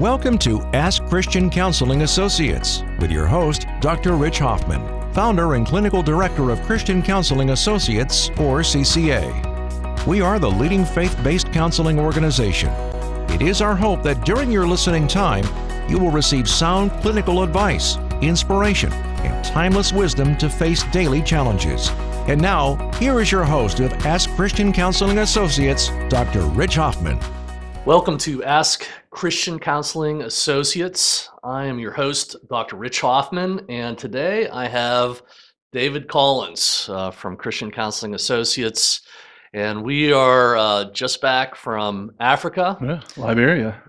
Welcome to Ask Christian Counseling Associates with your host, Dr. Rich Hoffman, founder and clinical director of Christian Counseling Associates, or CCA. We are the leading faith-based counseling organization. It is our hope that during your listening time, you will receive sound clinical advice, inspiration, and timeless wisdom to face daily challenges. And now, here is your host of Ask Christian Counseling Associates, Dr. Rich Hoffman. Welcome to Ask Christian Counseling Associates. I am your host, Dr. Rich Hoffman, and today I have David Collins from Christian Counseling Associates, and we are just back from Africa. Yeah, Liberia.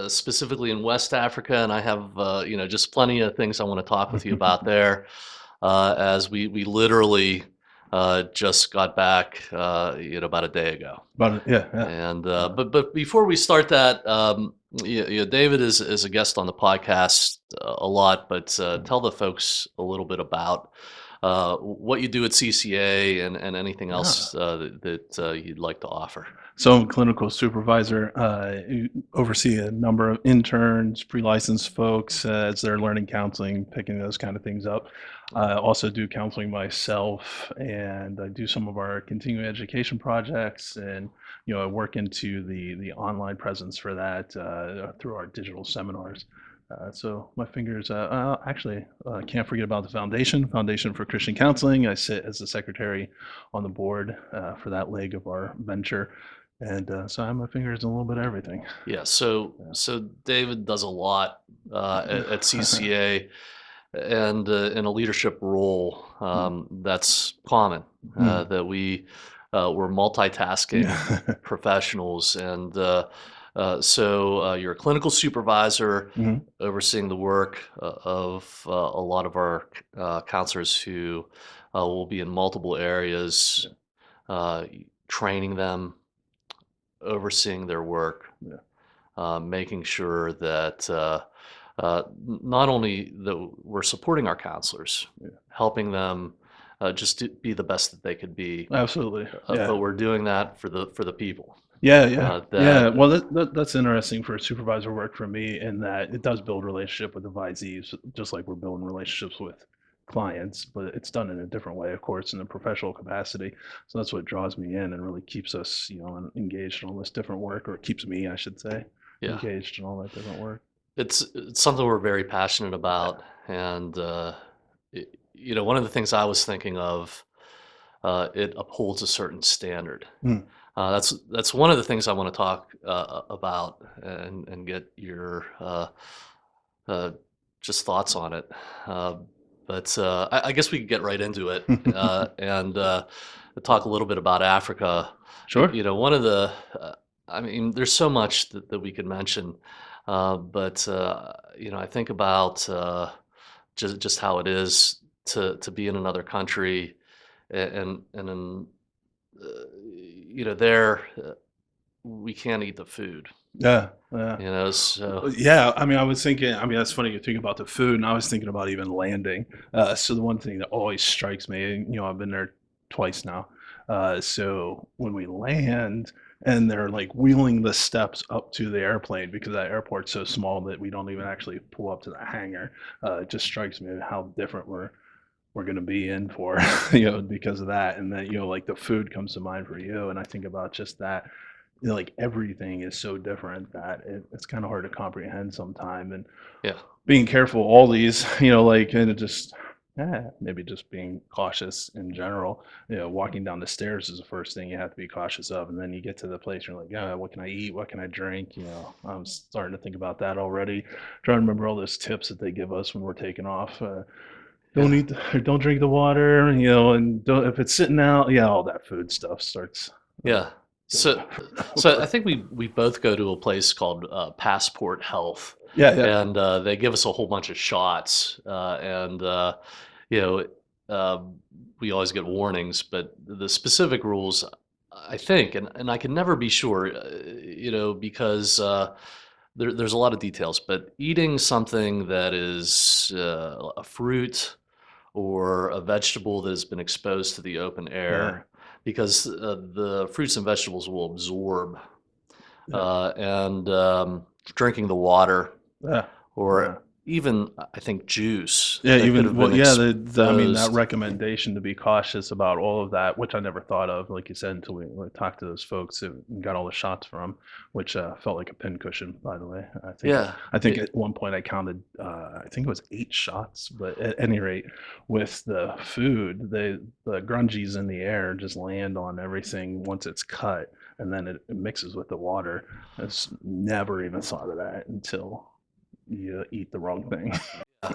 Specifically in West Africa, and I have just plenty of things I want to talk with you about there, as we literally just got back about a day ago. And but before we start that, David is a guest on the podcast a lot, but tell the folks a little bit about what you do at CCA and anything else that you'd like to offer. So I'm a clinical supervisor. Oversee a number of interns, pre-licensed folks as they're learning counseling, picking those kind of things up. I also do counseling myself, and I do some of our continuing education projects, and I work into the online presence for that through our digital seminars. So my fingers, can't forget about the Foundation for Christian Counseling. I sit as the secretary on the board for that leg of our venture. And so I have my fingers in a little bit of everything. Yeah, so David does a lot at CCA, and in a leadership role that's common, that we're multitasking professionals. And so you're a clinical supervisor overseeing the work of a lot of our counselors who will be in multiple areas, training them, overseeing their work, making sure that not only that we're supporting our counselors, helping them just to be the best that they could be. Absolutely. But we're doing that for the people. Well, that's interesting for supervisor work for me, in that it does build relationship with advisees, just like we're building relationships with clients, but it's done in a different way, of course, in a professional capacity. So that's what draws me in and really keeps us, engaged in all this different work, or keeps me, I should say, engaged in all that different work. It's something we're very passionate about, and one of the things I was thinking of, it upholds a certain standard. That's one of the things I want to talk about and get your just thoughts on it. But I guess we could get right into it and talk a little bit about Africa. Sure. One of the, there's so much that we could mention, but I think about just how it is to be in another country, and there we can't eat the food. So I was thinking, that's funny you think about the food, and I was thinking about even landing. So the one thing that always strikes me, I've been there twice now. So when we land and they're like wheeling the steps up to the airplane, because that airport's so small that we don't even actually pull up to the hangar, it just strikes me how different we're going to be in for, because of that. And then, like the food comes to mind for you. And I think about just that, like everything is so different that it's kind of hard to comprehend sometime. And being careful, all these, and just, maybe just being cautious in general. Walking down the stairs is the first thing you have to be cautious of. And then you get to the place, you're like, what can I eat? What can I drink? I'm starting to think about that already. Trying to remember all those tips that they give us when we're taking off. Don't eat, don't drink the water, and don't, if it's sitting out, all that food stuff starts. So I think we both go to a place called Passport Health. And they give us a whole bunch of shots, and we always get warnings, but the specific rules, I think, and I can never be sure, because there's a lot of details, but eating something that is a fruit or a vegetable that has been exposed to the open air, because the fruits and vegetables will absorb. And drinking the water, Yeah. Yeah. or even I think juice Yeah, that could even have well, been yeah, I mean, that exposed. recommendation to be cautious about all of that, which I never thought of, like you said, until we talked to those folks and got all the shots from, which felt like a pincushion, by the way. Yeah, I think at one point I counted, I think it was 8 shots, but at any rate, with the food, the grungies in the air just land on everything once it's cut, and then it mixes with the water. I just never even thought of that until you eat the wrong thing.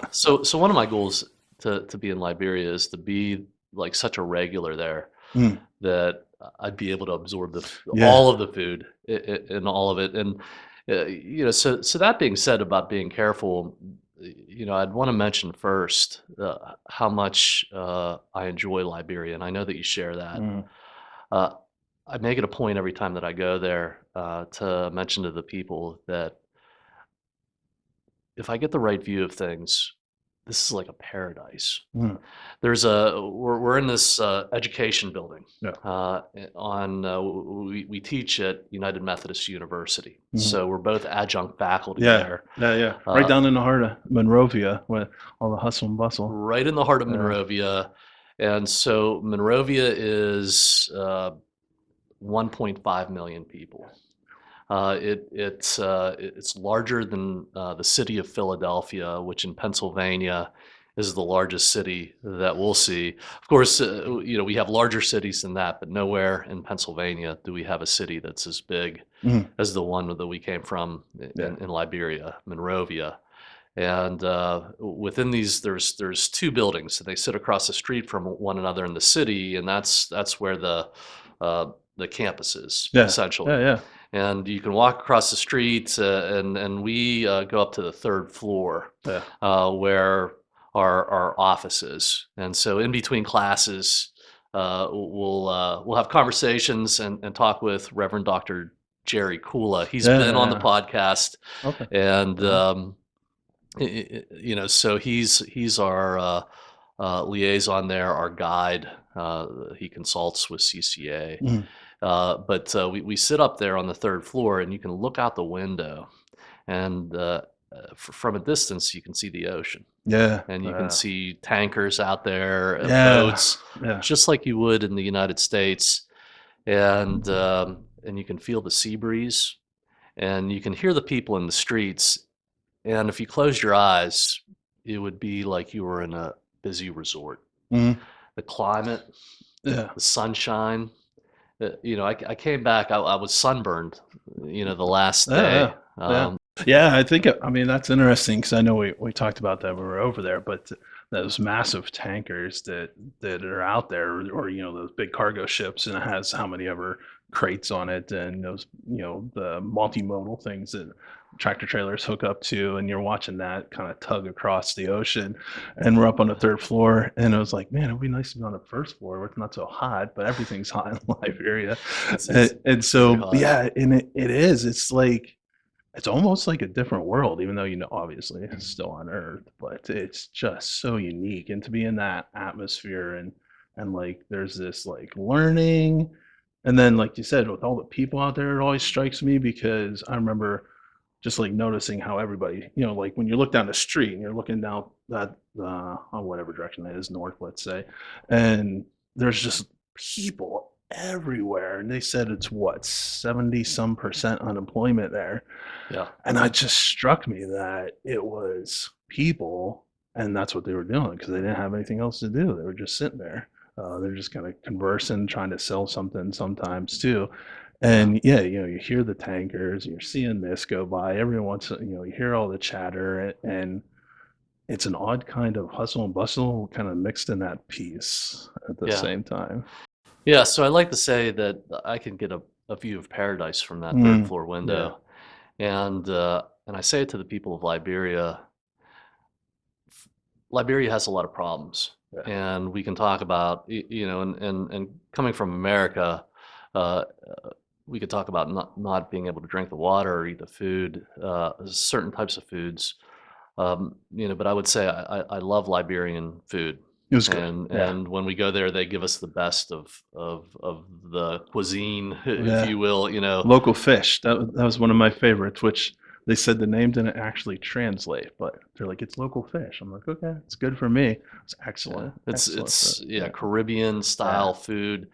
so one of my goals to be in Liberia is to be like such a regular there Mm, that I'd be able to absorb yeah. all of the food and all of it. And so that being said about being careful, I'd want to mention first how much I enjoy Liberia, and I know that you share that. Mm, Uh, I make it a point every time that I go there to mention to the people that if I get the right view of things, this is like a paradise. mm, We're in this education building. yeah. We teach at United Methodist University, Mhm. so we're both adjunct faculty Yeah, there, yeah, yeah. Right uh, down in the heart of Monrovia, where all the hustle and bustle. right in the heart of Yeah. Monrovia. And so Monrovia is 1.5 million people. It's larger than the city of Philadelphia, which in Pennsylvania is the largest city that we'll see. Of course, we have larger cities than that, but nowhere in Pennsylvania do we have a city that's as big Mhm. as the one that we came from Yeah. in Liberia, Monrovia. And within these, there's two buildings. They sit across the street from one another in the city, and that's where the campus is Yeah. essentially. Yeah, yeah. And you can walk across the street, and we go up to the third floor Yeah. where our office is. And so in between classes, we'll have conversations and talk with Reverend Dr. Jerry Kula. He's Yeah, been on the yeah. podcast, Okay. and Uh-huh. so he's our liaison there, our guide. He consults with CCA. Mhm. But we sit up there on the third floor, and you can look out the window, and from a distance, you can see the ocean, Yeah. and you can see tankers out there, Yeah. boats, Yeah. just like you would in the United States, and you can feel the sea breeze, and you can hear the people in the streets. And if you closed your eyes, it would be like you were in a busy resort. Mhm. The climate, Yeah. the sunshine. I came back. I was sunburned. The last Yeah, yeah. day. Yeah. Yeah, I mean, that's interesting because I know we talked about that when we were over there, but those massive tankers that are out there, or those big cargo ships, and it has how many ever crates on it, and those the multimodal things that tractor trailers hook up to, and you're watching that kind of tug across the ocean, and we're up on the third floor, and it was like, man, it'd be nice to be on the first floor where it's not so hot, but everything's hot in Liberia, and It's very so hot. yeah, and it is, it's like it's almost like a different world, even though, obviously it's still on Earth, but it's just so unique. And to be in that atmosphere and like there's this like learning. And then, like you said, with all the people out there, it always strikes me because I remember just like noticing how everybody, like when you look down the street and you're looking down that on whatever direction that is, north, let's say, and there's just people everywhere. And they said it's what, 70 some percent unemployment there. Yeah. And it just struck me that it was people, and that's what they were doing because they didn't have anything else to do. They were just sitting there. They're just kind of conversing, trying to sell something sometimes too. Yeah. And yeah, you hear the tankers, you're seeing this go by every once, you hear all the chatter, and it's an odd kind of hustle and bustle kind of mixed in that piece at the Yeah. same time. Yeah. So I like to say that I can get a view of paradise from that third Mm, floor yeah, window, and I say it to the people of Liberia. Liberia has a lot of problems, yeah, and we can talk about and coming from America, uh, we could talk about not being able to drink the water or eat the food, certain types of foods. But I would say I love Liberian food, it was good. and Yeah, and when we go there, they give us the best of the cuisine, if yeah. you will. Local fish. That was one of my favorites, which they said the name didn't actually translate, but they're like, it's local fish. I'm like, okay, it's good for me. It's excellent. Excellent food. Yeah. Caribbean style food,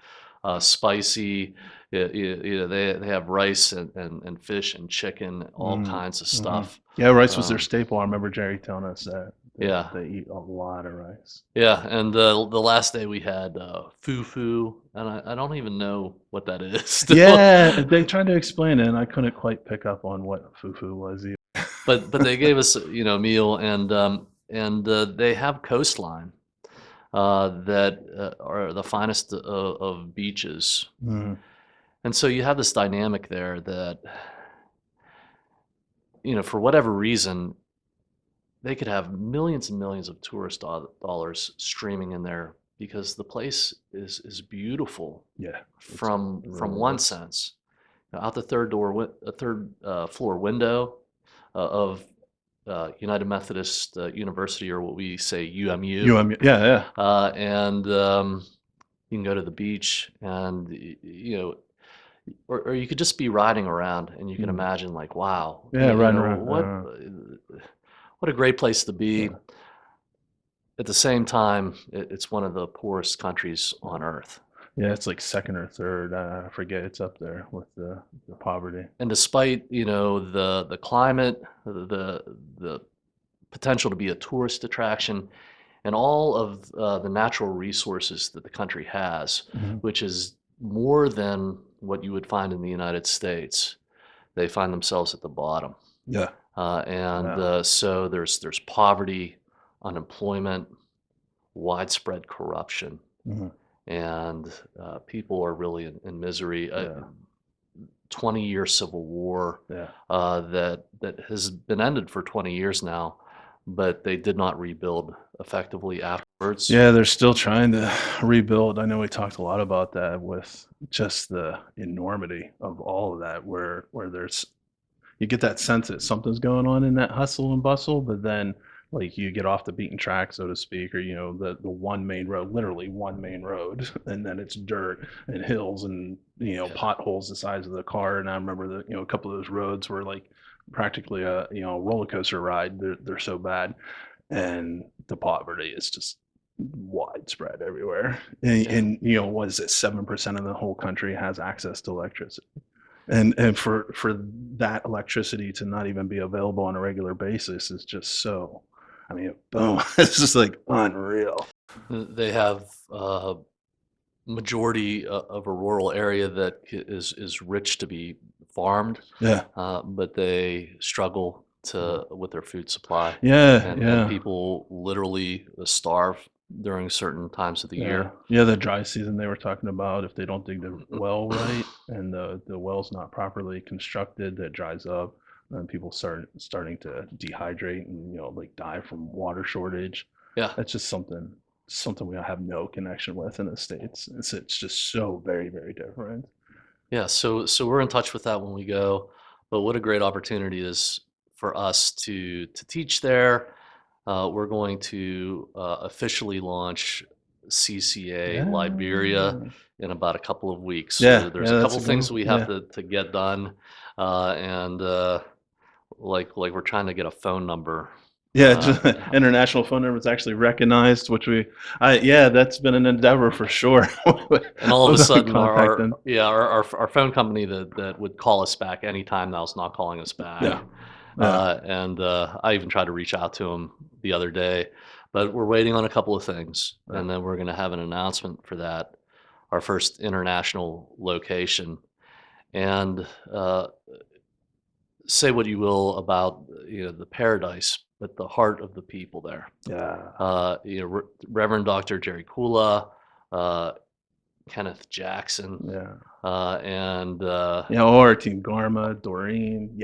spicy. They have rice and fish and chicken, all kinds of stuff. Yeah, rice was their Um, staple. I remember Jerry telling us that yeah, they eat a lot of rice. yeah. And the last day we had fufu, and I don't even know what that is still. Yeah, they tried to explain it, and I couldn't quite pick up on what fufu was either. But they gave us a meal, and they have coastline that are the finest of beaches. Mm, And so you have this dynamic there that, for whatever reason, they could have millions and millions of tourist dollars streaming in there because the place is beautiful yeah, from really one is. sense. Out the third floor window of United Methodist University, or what we say UMU, Yeah. and you can go to the beach, and or you could just be riding around, and you can Mm. imagine, like, wow, Yeah, riding around. what a great place to be. Yeah. At the same time, it's one of the poorest countries on earth. Yeah, it's like second or third. I forget. It's up there with the poverty. And despite, the climate, the potential to be a tourist attraction, and all of the natural resources that the country has, Mhm. which is more than what you would find in the United States, they find themselves at the bottom. Yeah. So there's poverty, unemployment, widespread corruption, Mhm. and people are really in misery. Yeah. 20-year civil war Yeah. that has been ended for 20 years now, but they did not rebuild effectively afterwards. Yeah, they're still trying to rebuild. I know we talked a lot about that with just the enormity of all of that, where there's you get that sense that something's going on in that hustle and bustle, but then like you get off the beaten track, so to speak, or the one main road, literally one main road, and then it's dirt and hills and Yeah. potholes the size of the car. And I remember that a couple of those roads were like practically a roller coaster ride. They're so bad, and the poverty is just widespread everywhere. And what is it? 7% of the whole country has access to electricity. And for that electricity to not even be available on a regular basis is just so, I mean, boom, it's just like unreal. They have majority of a rural area that is rich to be farmed, Yeah. but they struggle with their food supply, Yeah. and people literally starve during certain times of the year. Yeah, the dry season they were talking about, if they don't dig the well right and the well's not properly constructed, that dries up, and people starting to dehydrate and like die from water shortage. Yeah, That's just something we have no connection with in the States. It's just so very, very different. yeah. So we're in touch with that when we go, but what a great opportunity it is for us to teach there. We're going to officially launch CCA Liberia Yeah. in about a couple of weeks. Yeah, So there's yeah, a that's couple a good things one. we have to get done, and like we're trying to get a phone number. Yeah, just international phone number is actually recognized, which yeah, that's been an endeavor for sure. And all of a sudden, Contacting. our phone company that would call us back anytime now is not calling us back. Yeah. Yeah. And I even tried to reach out to him the other day, but we're waiting on a couple of things, Right. and then we're going to have an announcement for that, our first international location. And say what you will about the paradise, but the heart of the people there. Yeah. Reverend Dr. Jerry Kula, Kenneth Jackson, Yeah. and Or Team Garma, Doreen,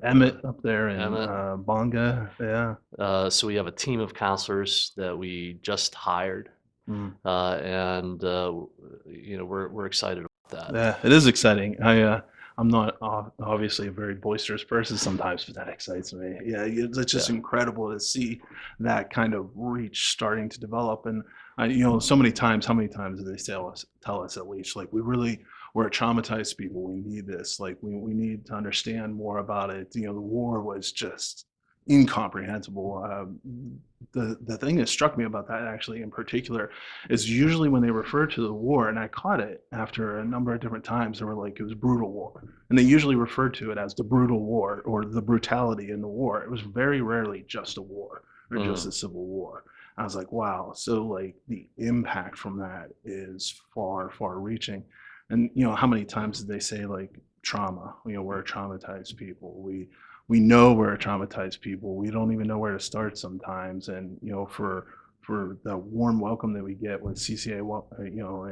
Emmett up there in Emmett. Bonga. Yeah. So we have a team of counselors that we just hired, Mm. and we're excited about that. Yeah, it is exciting. I'm not obviously a very boisterous person sometimes, but that excites me. Yeah, it's just incredible to see that kind of reach starting to develop. And so many times, how many times do they tell us at least, like, we really we're traumatized people. We need this. Like we need to understand more about it. The war was just incomprehensible. The thing that struck me about that actually in particular is usually when they refer to the war, and I caught it after a number of different times, they were like, it was brutal war. And they usually referred to it as the brutal war or the brutality in the war. It was very rarely just a war or just a civil war. I was like, wow. So like the impact from that is far, far reaching. And how many times did they say like trauma? We're traumatized people. We know we're traumatized people. We don't even know where to start sometimes. And for the warm welcome that we get with CCA,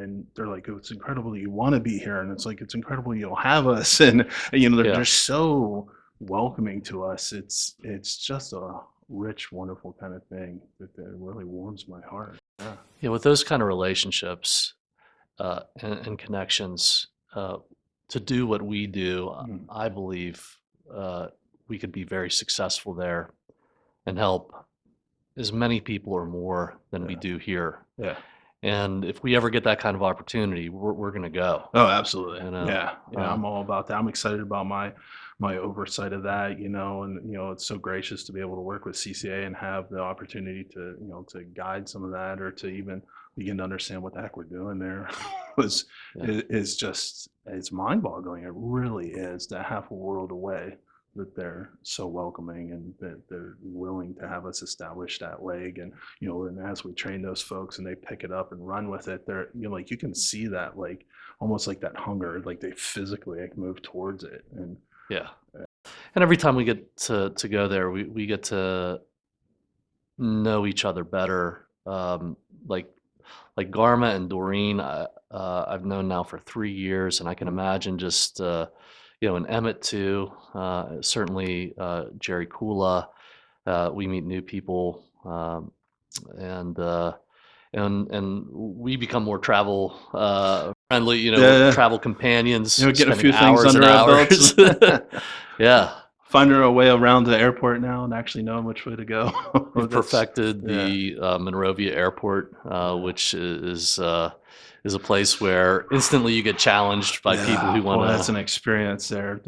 and they're like, oh, it's incredible you want to be here, and it's like it's incredible you'll have us, and they're Yeah. just so welcoming to us. It's just a rich, wonderful kind of thing that really warms my heart. Yeah. Yeah, with those kind of relationships and connections, to do what we do, I believe we could be very successful there and help as many people or more than we do here. Yeah. And if we ever get that kind of opportunity, we're going to go. Oh, absolutely. You know, Yeah. I'm all about that. I'm excited about my oversight of that, and it's so gracious to be able to work with CCA and have the opportunity to, to guide some of that, or to even begin to understand what the heck we're doing there is just, it's mind-boggling. It really is, that half a world away, that they're so welcoming and that they're willing to have us establish that leg. And and as we train those folks and they pick it up and run with it, they're like, you can see that, like almost like that hunger, like they physically like move towards it. And yeah. And every time we get to go there, we get to know each other better. Like Garma and Doreen, I've known now for 3 years, and I can imagine just and Emmett too. Certainly Jerry Kula. We meet new people, and we become more travel friendly. Yeah. Travel companions. Get a spending few things hours under and our belts. hours. Yeah. Finding our way around the airport now and actually knowing which way to go. We've perfected yeah. the Monrovia Airport, which is a place where instantly you get challenged by people who want to. Well, that's an experience there.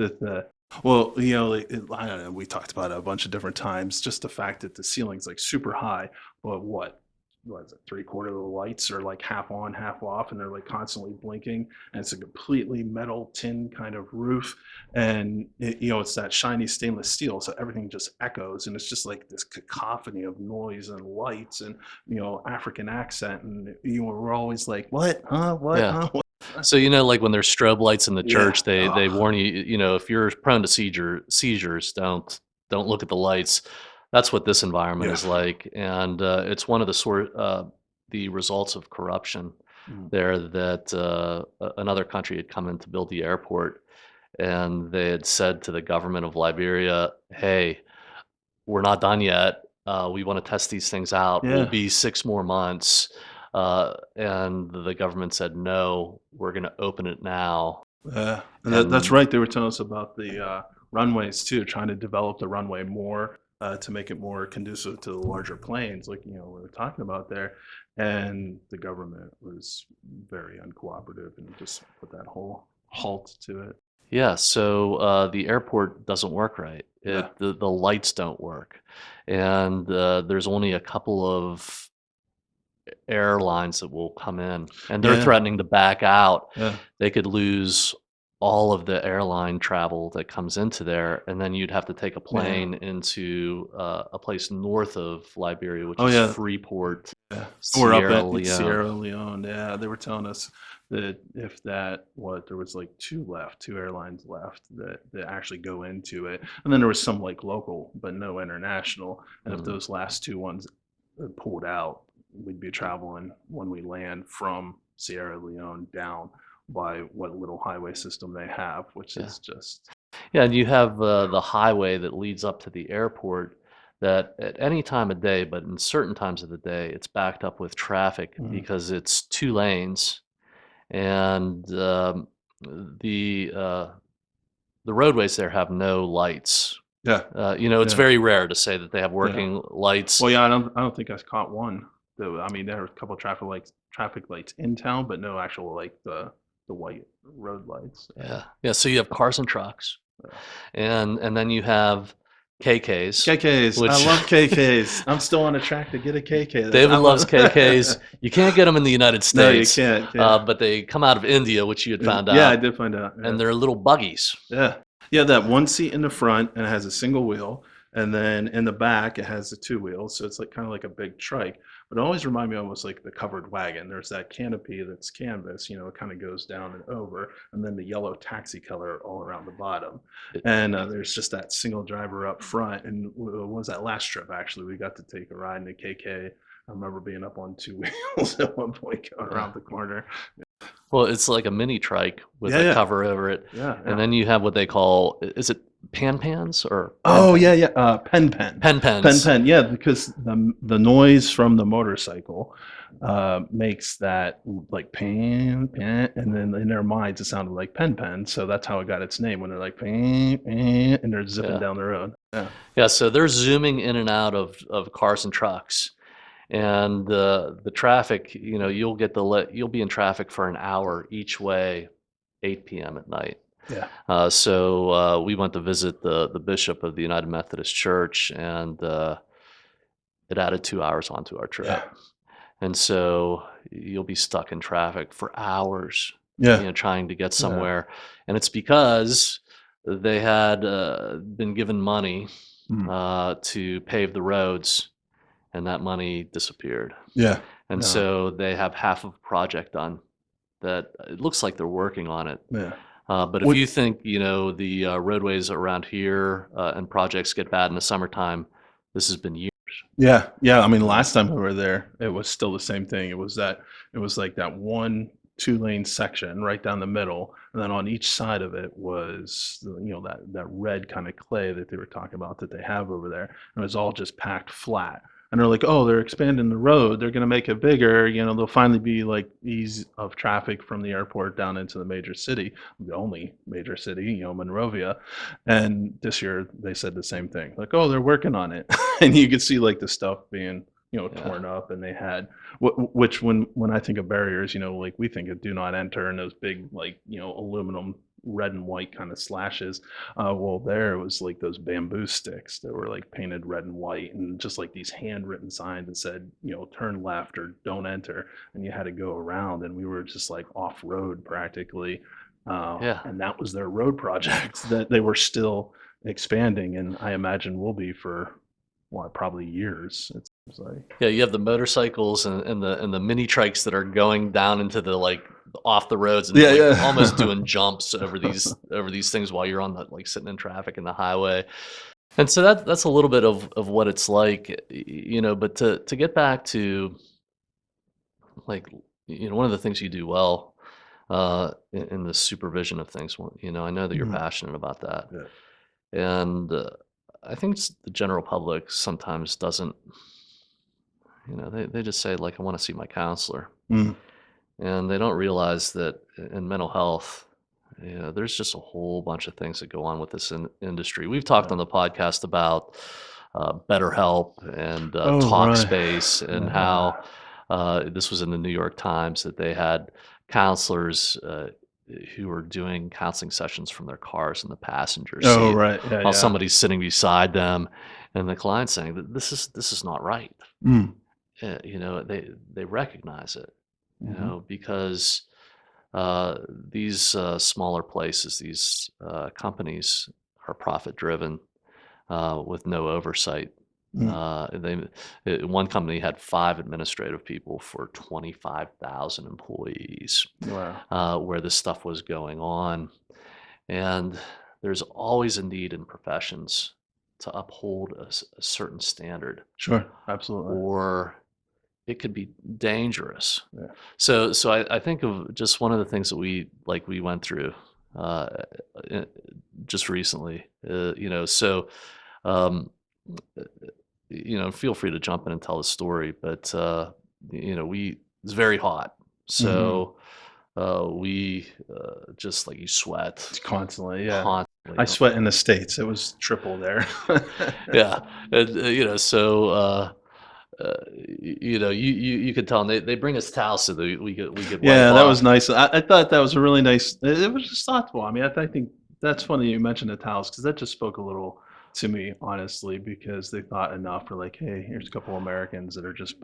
Well, I don't know. We talked about it a bunch of different times. Just the fact that the ceiling's like super high, but what is it? 3/4 of the lights are like half on, half off, and they're like constantly blinking. And it's a completely metal tin kind of roof, and it's that shiny stainless steel, so everything just echoes, and it's just like this cacophony of noise and lights and African accent, and we're always like, what, huh, what, Yeah. huh, what? So like when there's strobe lights in the church, they warn you. If you're prone to seizures, don't look at the lights. That's what this environment is like, and it's one of the results of corruption there. That another country had come in to build the airport, and they had said to the government of Liberia, "Hey, we're not done yet. We want to test these things out. We'll be 6 more months." And the government said, "No, we're going to open it now." That's right. They were telling us about the runways too, trying to develop the runway more to make it more conducive to the larger planes, like we were talking about there. And the government was very uncooperative and just put that whole halt to it. Yeah, so the airport doesn't work right. The lights don't work, and there's only a couple of airlines that will come in, and they're threatening to back out. They could lose all of the airline travel that comes into there, and then you'd have to take a plane into a place north of Liberia, which is Freeport, We're up Sierra at Leone. Sierra Leone. Yeah, they were telling us that if there was like two airlines left that actually go into it, and then there was some like local but no international, and if those last 2 ones pulled out, we'd be traveling when we land from Sierra Leone down by what little highway system they have, which is just and you have the highway that leads up to the airport, that at any time of day, but in certain times of the day, it's backed up with traffic because it's 2 lanes, and the roadways there have no lights. It's very rare to say that they have working lights. Well, I don't think I caught one. I mean, there were a couple of traffic lights in town, but no actual like the the white road lights. Yeah. So you have cars and trucks, and then you have KKs. KKs. I Which love KKs. I'm still on a track to get a KK. David loves KKs. You can't get them in the United No, you States, can't. but they come out of India, which you had found Yeah, I out, did find out. and they're little buggies. Yeah. Yeah, that one seat in the front and it has a single wheel. And then in the back, it has the two wheels. So it's like kind of like a big trike. But it always reminded me almost like the covered wagon. There's that canopy that's canvas, you know, it kind of goes down and over. And then the yellow taxi color all around the bottom. And there's just that single driver up front. And what was that last trip, actually? We got to take a ride in a KK. I remember being up on two wheels at one point going around the corner. Well, it's like a mini trike with Yeah, a yeah. cover over it. Yeah. And then you have what they call, is it pans or Oh, pen yeah, yeah. Pen. pens? Yeah, because the noise from the motorcycle makes that like pan, and then in their minds it sounded like pen. So that's how it got its name when they're like pan, and they're zipping Yeah. down the road. Yeah. Yeah, so they're zooming in and out of cars and trucks. And the traffic, you know, you'll be in traffic for an hour each way, 8 p.m. at night. Yeah. So we went to visit the bishop of the United Methodist Church, and it added 2 hours onto our trip. Yeah. And so you'll be stuck in traffic for hours, Yeah. you know, trying to get somewhere. And it's because they had been given money to pave the roads, and that money disappeared. Yeah. And Yeah. so they have half of a project done that it looks like they're working on it. Yeah. But if you think, you know, the roadways around here and projects get bad in the summertime, this has been years. Yeah. Yeah. I mean, last time we were there, it was still the same thing. It was like that 1-2 lane section right down the middle. And then on each side of it was, you know, that red kind of clay that they were talking about that they have over there. And it was all just packed flat. And they're like, oh, they're expanding the road. They're going to make it bigger. You know, there'll finally be like ease of traffic from the airport down into the major city, the only major city, you know, Monrovia. And this year they said the same thing. Like, oh, they're working on it. And you could see like the stuff being, you know, torn up. And they had, which when I think of barriers, you know, like we think of do not enter and those big, like, you know, aluminum red and white kind of slashes. Well, there it was like those bamboo sticks that were like painted red and white, and just like these handwritten signs that said, you know, turn left or don't enter, and you had to go around, and we were just like off road practically. And that was their road project that they were still expanding, and I imagine will be for probably years. It seems like. Yeah, you have the motorcycles and the mini trikes that are going down into the like off the roads and almost doing jumps over these things while you're on the like sitting in traffic in the highway. And so that's a little bit of what it's like, you know. But to get back to like, you know, one of the things you do well in the supervision of things, you know, I know that you're passionate about that. Yeah. And I think the general public sometimes doesn't, you know, they just say like, I want to see my counselor. And they don't realize that in mental health, you know, there's just a whole bunch of things that go on with this industry. We've talked on the podcast about BetterHelp and Talkspace, and how this was in the New York Times that they had counselors who were doing counseling sessions from their cars in the passenger seat. Oh, right. Yeah, while somebody's sitting beside them, and the client's saying that this is not right. You know, they recognize it. You know, because these smaller places, these companies are profit driven with no oversight. One company had 5 administrative people for 25,000 employees. Wow. Where this stuff was going on. And there's always a need in professions to uphold a certain standard. Sure, absolutely. Or it could be dangerous. Yeah. So I think of just one of the things that we went through just recently, you know, so, you know, feel free to jump in and tell the story, but, you know, it's very hot. So we just like you sweat. Constantly, yeah. Constantly. I sweat in the States. It was triple there. Yeah. And, you know, so, you could tell them they bring us towels so that we could wipe Yeah, that was off. nice. I thought that was a really nice. It was just thoughtful. I mean, I think that's funny you mentioned the towels because that just spoke a little to me, honestly, because they thought enough for like, hey, here's a couple Americans that are just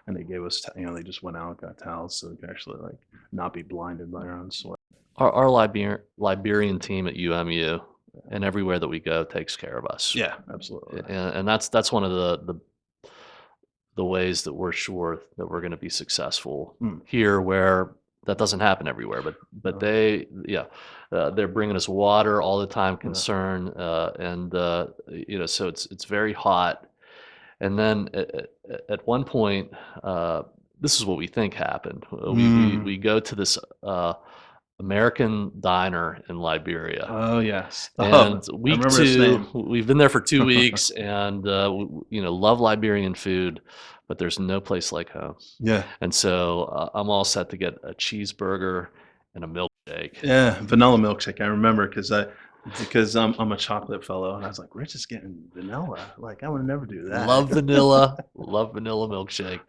and they gave us, they just went out and got towels so they could actually like not be blinded by their own sweat. Our Liberian team at UMU and everywhere that we go takes care of us. Yeah, absolutely. And that's one of the ways that we're sure that we're going to be successful here, where that doesn't happen everywhere. But they're bringing us water all the time, concern, and so it's very hot. And then at one point, this is what we think happened. We go to this American diner in Liberia. Oh yes. And I week remember his 2, name. we've been there for 2 weeks, and love Liberian food, but there's no place like home. Yeah. And so I'm all set to get a cheeseburger and a milkshake. Yeah, vanilla milkshake. I remember because I'm a chocolate fellow, and I was like, Rich is getting vanilla. Like I would never do that. Love vanilla milkshake.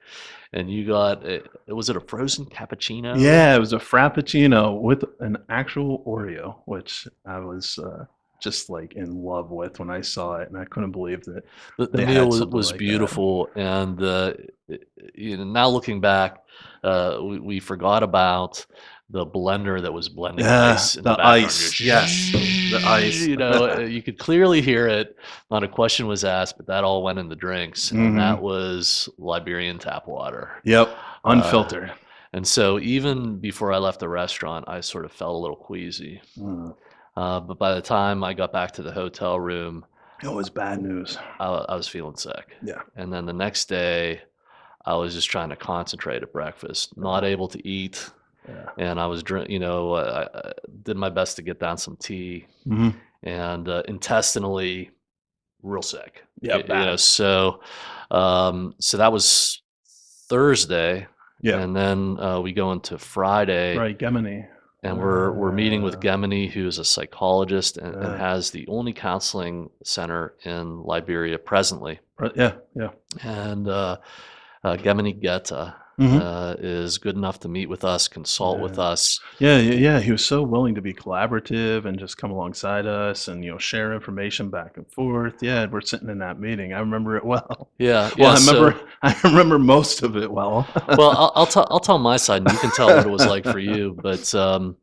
And you got was it a frozen cappuccino? Yeah, it was a frappuccino with an actual Oreo, which I was just like in love with when I saw it, and I couldn't believe that The they meal had was, something was like that. beautiful, and now looking back, we forgot about the blender that was blending ice in the the background. ice. Yes, the ice. You could clearly hear it. Not a question was asked, but that all went in the drinks, and that was Liberian tap water. Yep, unfiltered. And so even before I left the restaurant, I sort of felt a little queasy. But by the time I got back to the hotel room, It was bad news. I was feeling sick. Yeah. And then the next day, I was just trying to concentrate at breakfast, not able to eat. Yeah. And I was I did my best to get down some tea, and intestinally real sick. Yeah, bad. So that was Thursday. Yeah. And then we go into Friday. Right, Gemini. And we're meeting with Gemini, who's a psychologist and has the only counseling center in Liberia presently. Yeah. And Gemini Geta is good enough to meet with us, consult with us. Yeah. He was so willing to be collaborative and just come alongside us and share information back and forth. Yeah, we're sitting in that meeting. I remember it well. Yeah. Well, I remember most of it well. Well, I'll tell my side, and you can tell what it was like for you. But so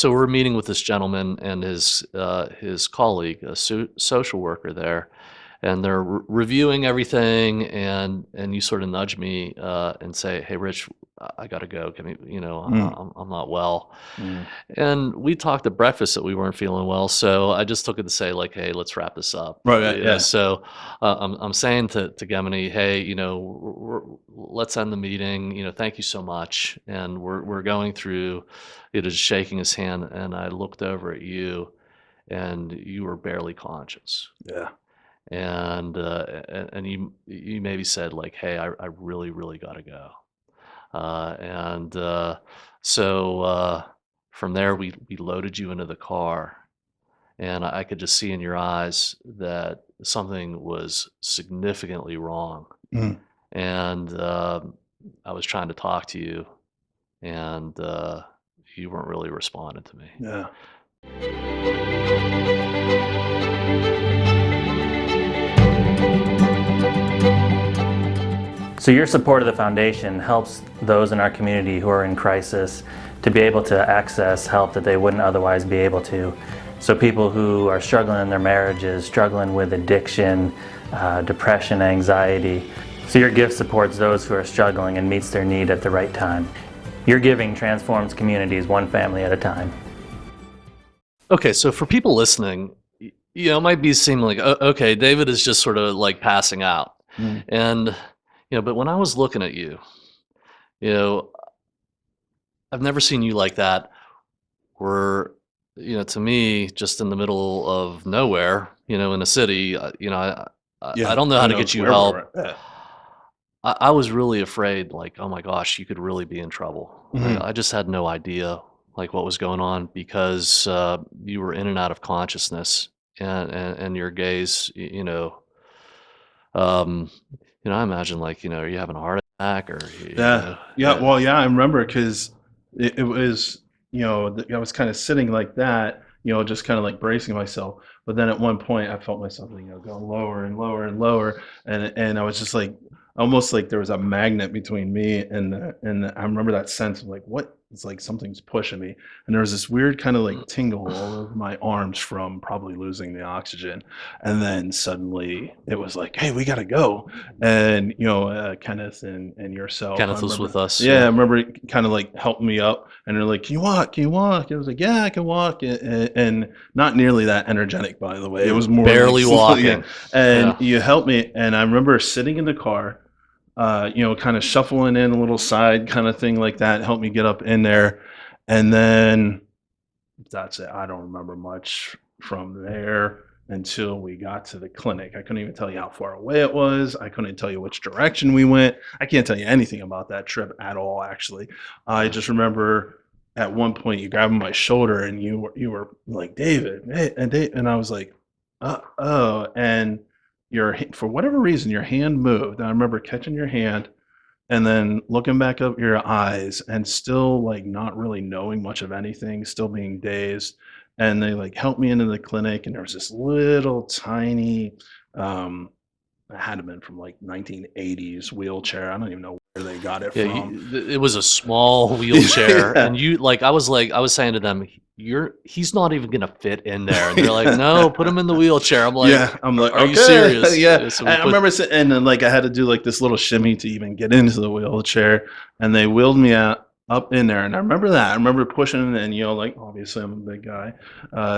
we're meeting with this gentleman and his colleague, a social worker there, and they're reviewing everything. And you sort of nudge me and say, "Hey, Rich, I got to go. Can we, I'm not well." And we talked at breakfast that we weren't feeling well, so I just took it to say like, "Hey, let's wrap this up." Right. Yeah. So I'm saying to Gemini, "Hey, let's end the meeting. Thank you so much." And we're going through, just shaking his hand, and I looked over at you, and you were barely conscious. Yeah. And you maybe said like, "Hey, I really, really got to go." So from there, we loaded you into the car, and I could just see in your eyes that something was significantly wrong. And I was trying to talk to you, and you weren't really responding to me. Yeah. So your support of the foundation helps those in our community who are in crisis to be able to access help that they wouldn't otherwise be able to. So people who are struggling in their marriages, struggling with addiction, depression, anxiety. So your gift supports those who are struggling and meets their need at the right time. Your giving transforms communities one family at a time. Okay, so for people listening, it might seem like, okay, David is just sort of like passing out. And but when I was looking at you, I've never seen you like that. Where, to me, just in the middle of nowhere, in a city, I don't know how to get you help. I was really afraid, like, oh my gosh, you could really be in trouble. I just had no idea, like, what was going on because you were in and out of consciousness, and your gaze, I imagine like, are you having a heart attack or, Yeah. Yeah. Well, yeah, I remember because it was, I was kind of sitting like that, just kind of like bracing myself. But then at one point, I felt myself, going lower and lower and lower, and I was just like, almost like there was a magnet between me and I remember that sense of like, what? It's like something's pushing me, and there was this weird kind of like tingle all over my arms from probably losing the oxygen, and then suddenly it was like, hey, we gotta go, and Kenneth and yourself, I Kenneth was remember. with us. Yeah, I remember it kind of like helped me up, and they're like, "Can you walk? Can you walk?" And I was like, "Yeah, I can walk," and not nearly that energetic, by the way. It was more Barely like, walking. yeah. And Yeah. you helped me, and I remember sitting in the car, kind of shuffling in a little side kind of thing like that, helped me get up in there, and then that's it. I don't remember much from there until we got to the clinic. I couldn't even tell you how far away it was. I couldn't tell you which direction we went. I can't tell you anything about that trip at all, actually. I just remember at one point you grabbed my shoulder and you were like, David, hey, and I was like, oh, and for whatever reason your hand moved. And I remember catching your hand and then looking back up your eyes and still like not really knowing much of anything, still being dazed. And they like helped me into the clinic, and there was this little tiny, it had to have been from like 1980s wheelchair. I don't even know where they got it Yeah, from. it was a small wheelchair, Yeah. and I was saying to them, he's not even gonna fit in there, and they're like, no, put him in the wheelchair. I'm like, Yeah, I'm like, are you okay, serious? yeah. So we I remember sitting, and then like I had to do like this little shimmy to even get into the wheelchair, and they wheeled me out up in there. And I remember that. I remember pushing, and like obviously I'm a big guy,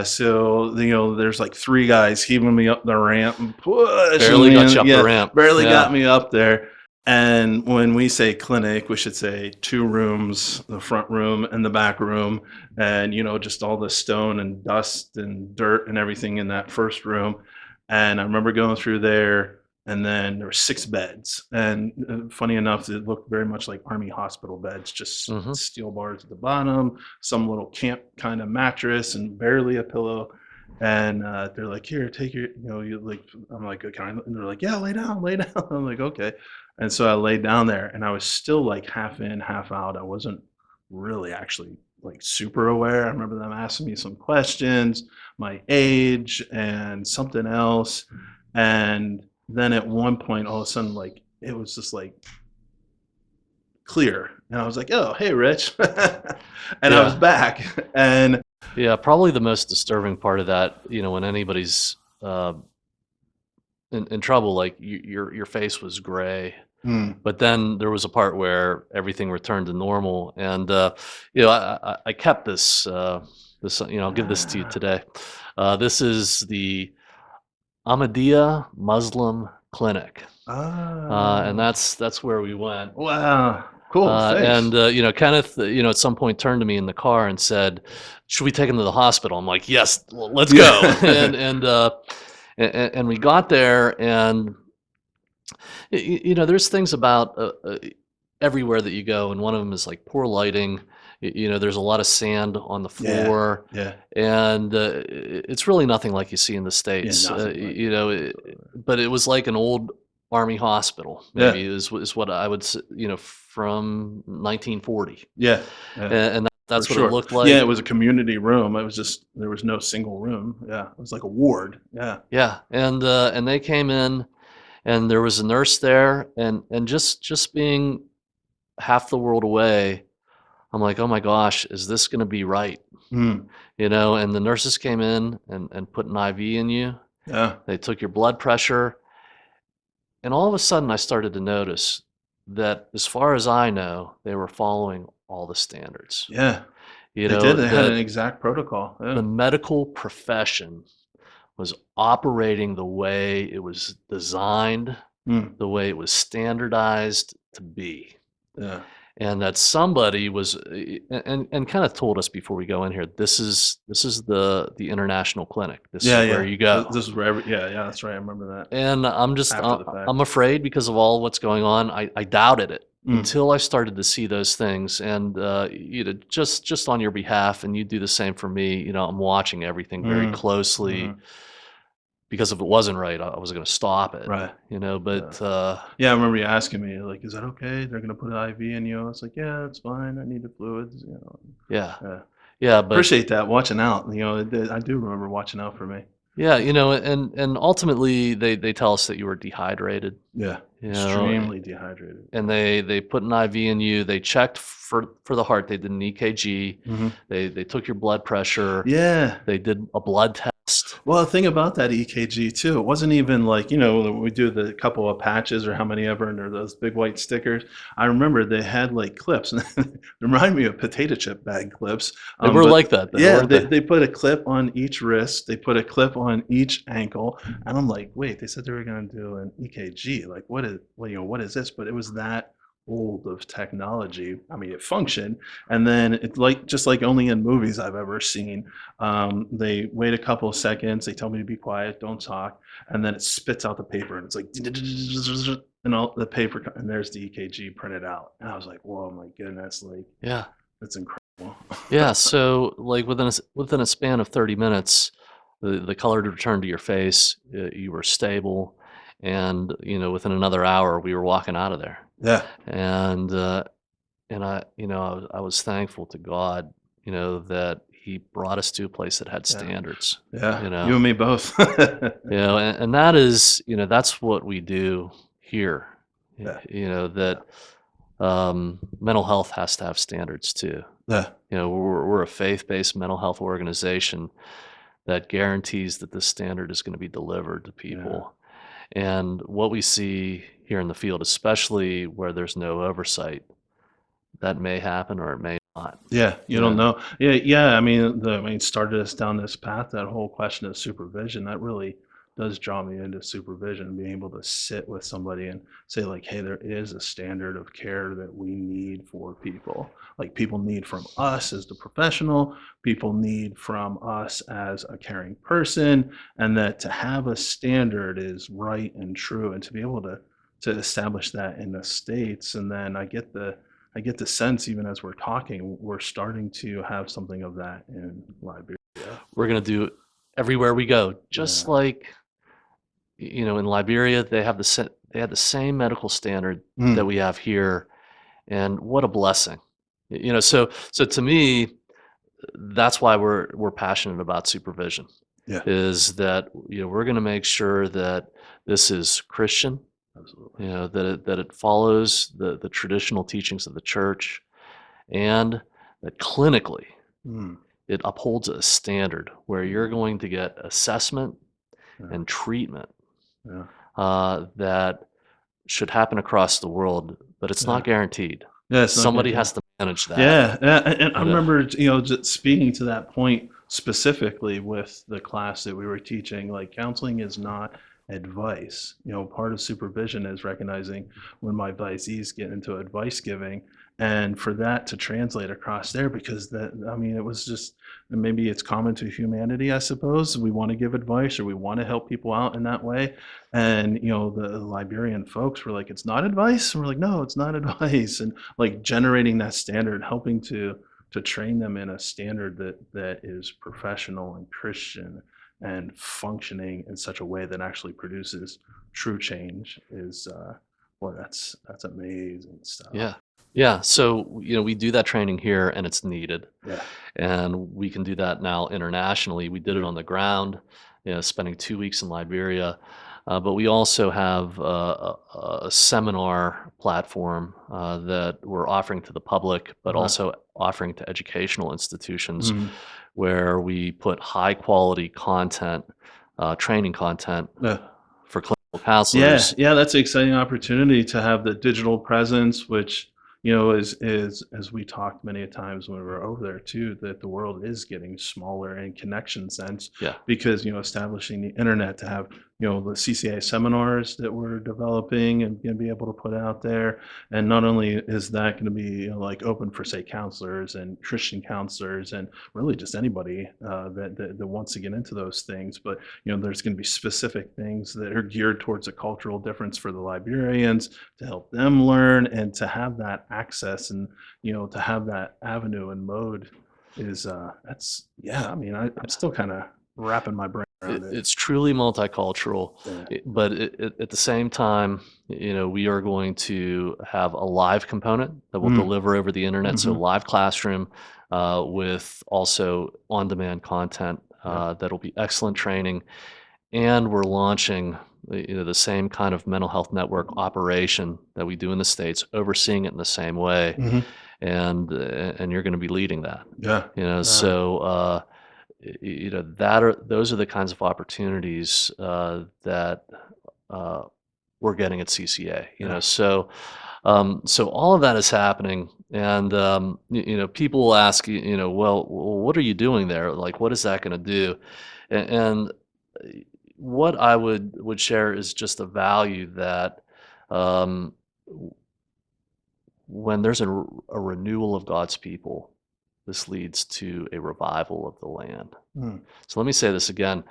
so there's like three guys heaving me up the ramp and pushing barely me, got you up the yeah, ramp. barely Yeah. got me up there. And when we say clinic, we should say 2 rooms, the front room and the back room, and just all the stone and dust and dirt and everything in that first room. And I remember going through there, and then there were 6 beds, and funny enough, it looked very much like army hospital beds, just Mhm. steel bars at the bottom, some little camp kind of mattress, and barely a pillow. And they're like, here, take your, you like, I'm like, okay, and they're like, yeah, lay down, lay down. I'm like, okay. And so I laid down there, and I was still like half in, half out. I wasn't really actually like super aware. I remember them asking me some questions, my age and something else. And then at one point, all of a sudden, like it was just like clear. And I was like, oh, hey, Rich. And I was Yeah. back. And Yeah, probably the most disturbing part of that, when anybody's in trouble, like your face was gray, but then there was a part where everything returned to normal, and I kept this. I'll give this to you today. This is the Ahmadiyya Muslim Clinic, and that's where we went. Wow. Cool. Thanks. And Kenneth, at some point turned to me in the car and said, "Should we take him to the hospital?" I'm like, "Yes, let's go." And we got there, and there's things about everywhere that you go, and one of them is like poor lighting. There's a lot of sand on the floor, Yeah. and it's really nothing like you see in the States. nothing like But it was like an old army hospital, Yeah. maybe is what I would say, from 1940, Yeah. and that's For what sure. it looked like. Yeah, it was a community room. It was just there was no single room. Yeah, it was like a ward. Yeah. Yeah, and they came in, and there was a nurse there, and just being half the world away, I'm like, oh my gosh, is this going to be right? Mm. And the nurses came in and put an IV in you. Yeah. They took your blood pressure, and all of a sudden, I started to notice that, as far as I know, they were following all the standards. Yeah. You They know, did. They had an the exact protocol. the Yeah. medical profession was operating the way it was designed, Mm. the way it was standardized to be. Yeah. And that somebody was and kind of told us before we go in here, this is the international clinic. This Yeah. is where you go. This is where yeah, that's right. I remember that. And I'm just After the fact. I'm afraid, because of all what's going on. I doubted it Mm. until I started to see those things, and just on your behalf, and you do the same for me. I'm watching everything very Mm. closely. Mhm. because if it wasn't right, I wasn't going to stop it. Right. But Yeah, I remember you asking me, like, is that okay? They're gonna put an IV in you. I was like, yeah, it's fine. I need the fluids. yeah, Yeah. yeah, but Appreciate that watching out. I do remember watching out for me. yeah, and ultimately they tell us that you were dehydrated. Yeah, You know, extremely dehydrated. and they put an IV in you. They checked for the heart. They did an EKG. Hmm. They took your blood pressure. Yeah. They did a blood test. Well, the thing about that EKG too, it wasn't even like, we do the couple of patches or how many ever, and they're those big white stickers. I remember they had like clips. They remind me of potato chip bag clips. They were But like that, though, yeah, weren't they put a clip on each wrist. They put a clip on each ankle. And I'm like, wait, they said they were going to do an EKG. Like, what is this? But it was that old of technology. I mean, it functioned. And then it's like, just like only in movies I've ever seen. They wait a couple of seconds. They tell me to be quiet, don't talk, and then it spits out the paper, and it's like, and all the paper, and there's the EKG printed out. And I was like, whoa, my goodness, like Yeah, that's incredible. yeah. So like within a span of 30 minutes, the color had returned to your face. You were stable, and within another hour, we were walking out of there. Yeah, And I was thankful to God, that He brought us to a place that had yeah, standards. yeah. You You know, and me both. and that is, that's what we do here. Yeah, That mental health has to have standards too. yeah, We're a faith-based mental health organization that guarantees that this standard is going to be delivered to yeah, people. And what we see here in the field, especially where there's no oversight, that may happen or it may not. yeah. You don't Yeah. know. Yeah, yeah. I mean, started us down this path. That whole question of supervision, that really does draw me into supervision, being able to sit with somebody and say, like, hey, there is a standard of care that we need for people. Like, people need from us as the professional, people need from us as a caring person, and that to have a standard is right and true, and to be able to establish that in the States. And then I get the sense, even as we're talking, we're starting to have something of that in Liberia. We're going to do it everywhere we go, just Yeah. like in Liberia, they had the same medical standard that Mm, we have here, and what a blessing. So to me, that's why we're passionate about supervision. yeah, Is that we're going to make sure that this is Christian, absolutely. that it follows the traditional teachings of the church, and that clinically Mm, it upholds a standard where you're going to get assessment yeah, and treatment yeah, that should happen across the world, but it's yeah. not guaranteed. Yeah, it's not Somebody good. has to manage that. Yeah, yeah, and I You know? remember, just speaking to that point specifically with the class that we were teaching, like counseling is not advice. Part of supervision is recognizing when my advisees get into advice giving, and for that to translate across there, because I mean, it was just, maybe it's common to humanity, I suppose. We want to give advice or we want to help people out in that way. And, the Liberian folks were like, it's not advice. And we're like, no, it's not advice. And like generating that standard, helping to train them in a standard that is professional and Christian and functioning in such a way that actually produces true change is well, that's amazing stuff. Yeah. Yeah. So, we do that training here and it's needed. Yeah. And we can do that now internationally. We did it on the ground, spending 2 weeks in Liberia. But we also have a seminar platform that we're offering to the public, but Uh-huh. also offering to educational institutions Mhm. where we put high quality content, training content Yeah. for clinical Yeah, counselors. yeah, that's an exciting opportunity to have the digital presence, which is as we talked many a times when we were over there too, that the world is getting smaller in connection sense, Yeah. because establishing the internet to have the CCA seminars that we're developing and going to be able to put out there, and not only is that going to be like open for, say, counselors and Christian counselors and really just anybody that wants to get into those things, but there's going to be specific things that are geared towards a cultural difference for the Liberians to help them learn, and to have that access, and to have that avenue and mode is that's, yeah, I mean, I'm still kind of wrapping my brain around it. It's truly multicultural, Yeah. but at the same time, we are going to have a live component that will Mm. deliver over the internet. So Mhm. live classroom with also on-demand content Yeah. that'll be excellent training. And we're launching the same kind of mental health network operation that we do in the States, overseeing it in the same way. Mhm. And you're going to be leading that. Yeah. So those are the kinds of opportunities that uh, we're getting at CCA. Yeah. So all of that is happening, and people will ask, well, what are you doing there? Like, what is that going to do? And what I would share is just a value that um, when there's a renewal of God's people, this leads to a revival of the land. Mm. So let me say this again.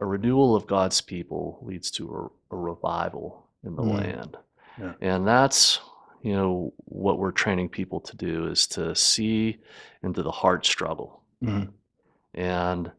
A renewal of God's people leads to a revival in the Mm. land. Yeah. And that's, what we're training people to do is to see into the heart struggle, Mhm. and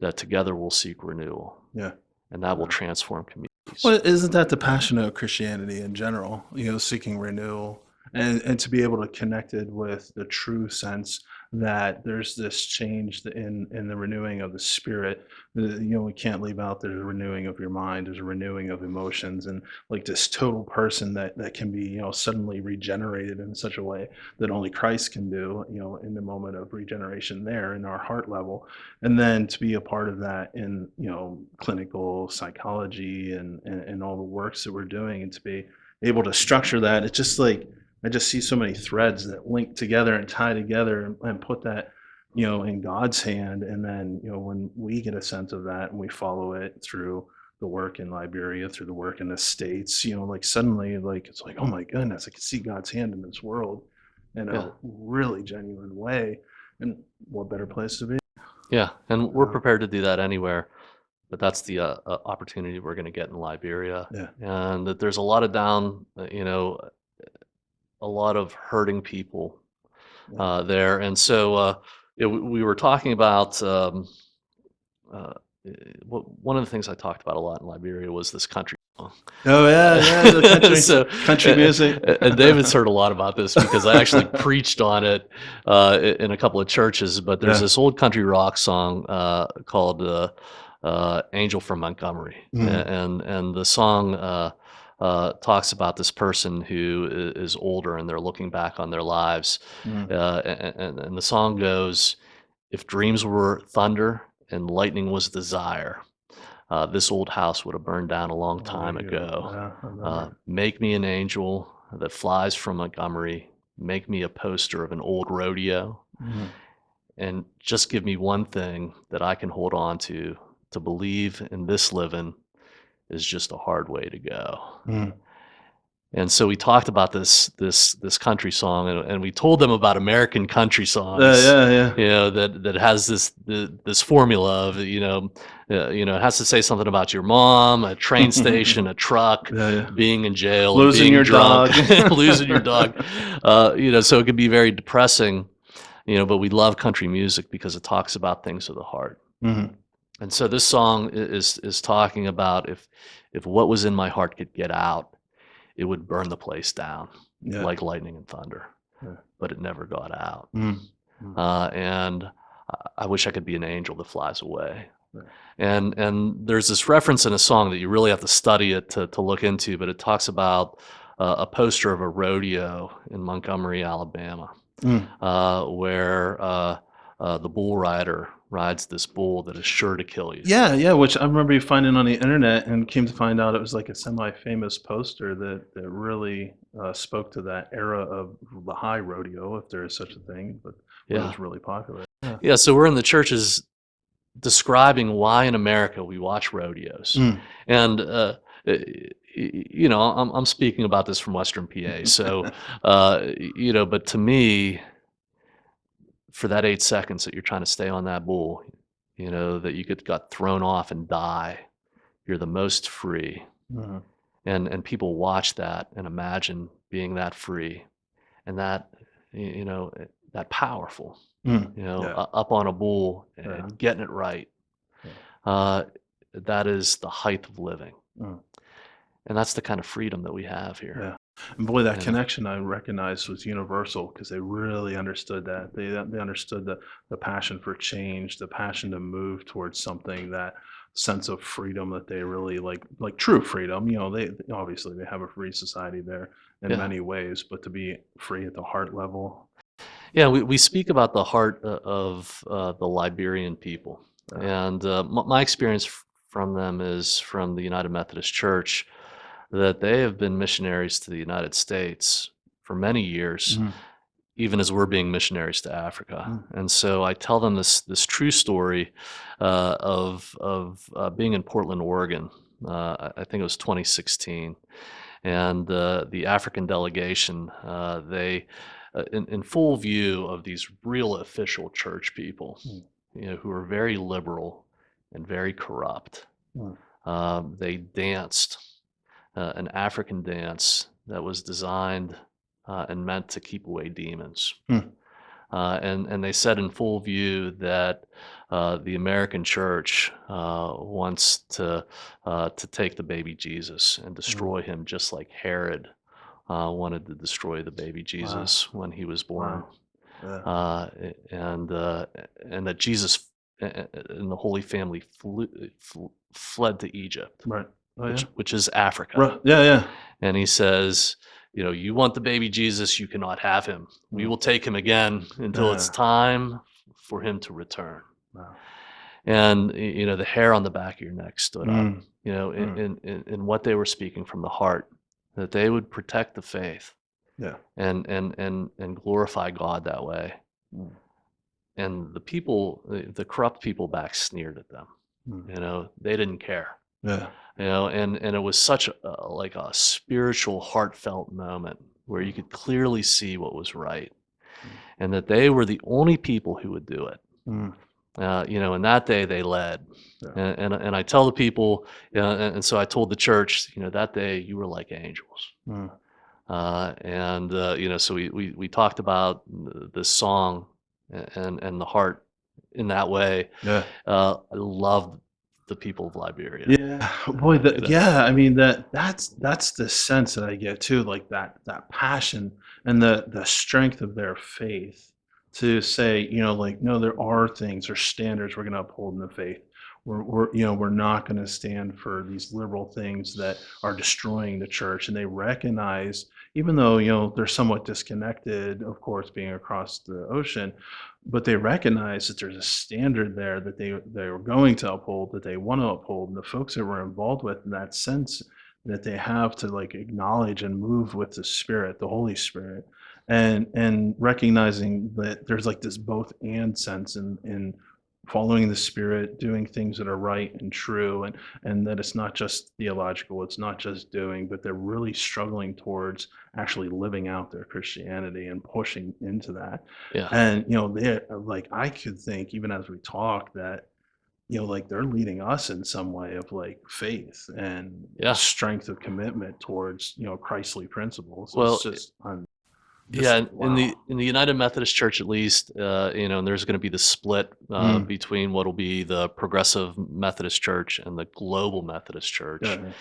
that together we'll seek renewal, Yeah. and that will Yeah. transform communities. Well, isn't that the passion of Christianity in general? Seeking renewal and to be able to connect it with the true sense that there's this change in the renewing of the spirit. We can't leave out there's a renewing of your mind, there's a renewing of emotions, and like this total person that can be suddenly regenerated in such a way that only Christ can do. In the moment of regeneration there in our heart level, and then to be a part of that in clinical psychology and all the works that we're doing, and to be able to structure that, it's just like I just see so many threads that link together and tie together and put that in God's hand. And then when we get a sense of that and we follow it through the work in Liberia, through the work in the States, like suddenly, like it's like, oh my goodness, I can see God's hand in this world in Yeah. a really genuine way. And what better place to be? Yeah, and we're prepared to do that anywhere, but that's the opportunity we're going to get in Liberia. Yeah. And that there's a lot of a lot of hurting people there. And so we were talking about uh, one of the things I talked about a lot in Liberia was this country song. Oh yeah, the country, So, country music. and David's heard a lot about this because I actually preached on it in a couple of churches. But there's Yeah. this old country rock song called "Angel from Montgomery," and the song talks about this person who is older and they're looking back on their lives, and the song goes, "If dreams were thunder and lightning was desire, this old house would have burned down a long time ago. Yeah, I remember. Make me an angel that flies from Montgomery. Make me a poster of an old rodeo. Mhm. And just give me one thing that I can hold on to believe in this living is just a hard way to go." Mhm. And so we talked about this country song, and we told them about American country songs. Yeah. That has this formula of it has to say something about your mom, a train station, a truck, Yeah. being in jail, Losing being your drunk, dog. losing your dog. So it can be very depressing. But we love country music because it talks about things of the heart. Mhm. And so this song is talking about if what was in my heart could get out, it would burn the place down Yeah. like lightning and thunder. Yeah. But it never got out. Mhm. And I wish I could be an angel that flies away. Right. And there's this reference in a song that you really have to study it to look into, but it talks about a poster of a rodeo in Montgomery, Alabama, where the bull rider rides this bull that is sure to kill you. Yeah, which I remember you finding on the internet, and came to find out it was like a semi-famous poster that really spoke to that era of the high rodeo, if there is such a thing, but it Yeah. was really popular. Yeah, so we're in the churches describing why in America we watch rodeos. And I'm speaking about this from Western PA. So but to me, for that 8 seconds that you're trying to stay on that bull, that you got thrown off and die, you're the most free. Mhm. And people watch that and imagine being that free, and that that powerful, Yeah. up on a bull and Yeah. getting it right. Yeah. uh, that is the height of living. Mm. And that's the kind of freedom that we have here. Yeah. And boy, that You know? connection I recognized was universal because they really understood that. They understood the passion for change, the passion to move towards something, that sense of freedom that they really like true freedom. They obviously they have a free society there in Yeah. many ways, but to be free at the heart level. Yeah, we speak about the heart of the Liberian people. Yeah. And my experience from them is from the United Methodist Church, that they have been missionaries to the United States for many years, Mhm. even as we're being missionaries to Africa. Mm. And so I tell them this true story of being in Portland, Oregon. I think it was 2016, and the African delegation, they in full view of these real official church people, Mm. who are very liberal and very corrupt. Mm. They danced an African dance that was designed and meant to keep away demons. Mm. And they said in full view that the American church wants to take the baby Jesus and destroy him, just like Herod wanted to destroy the baby Jesus when he was born, Wow. Yeah. and that Jesus and the Holy Family fled to Egypt, Right. Oh yeah. which is Africa. Right. Yeah. Yeah. And he says, you want the baby Jesus, you cannot have him. We Mm. will take him again until it's Yeah. time for him to return. Wow. And the hair on the back of your neck stood up. Mm. In what they were speaking from the heart, that they would protect the faith Yeah. and glorify God that way. Mm. And the people, the corrupt people back sneered at them. Mm. They didn't care. Yeah. And it was such like a spiritual, heartfelt moment where you could clearly see what was right, and that they were the only people who would do it. Mm. And that day they led. Yeah. And I tell the people, and so I told the church, that day you were like angels. Mm. So we talked about this song and the heart in that way. Yeah. I love the people of Liberia. Yeah, boy, You know? yeah, I mean that's the sense that I get too, like that passion and the strength of their faith to say, like, no, there are things or standards we're going to uphold in the faith. We're not going to stand for these liberal things that are destroying the church, and they recognize, even though they're somewhat disconnected, of course, being across the ocean, but they recognize that there's a standard there that they're going to uphold, that they want to uphold, and the folks that were involved with in that sense that they have to like acknowledge and move with the Spirit, the Holy Spirit, and recognizing that there's like this both and sense in following the Spirit, doing things that are right and true, and that it's not just theological, it's not just doing, but they're really struggling towards actually living out their Christianity and pushing into that. Yeah. And they're like, I could think, even as we talk, that like they're leading us in some way of like faith and Yeah. strength of commitment towards Christly principles. Well, It's just Yeah, in wow. the United Methodist Church, at least, and there's going to be the split between what will be the Progressive Methodist Church and the Global Methodist Church. Yeah.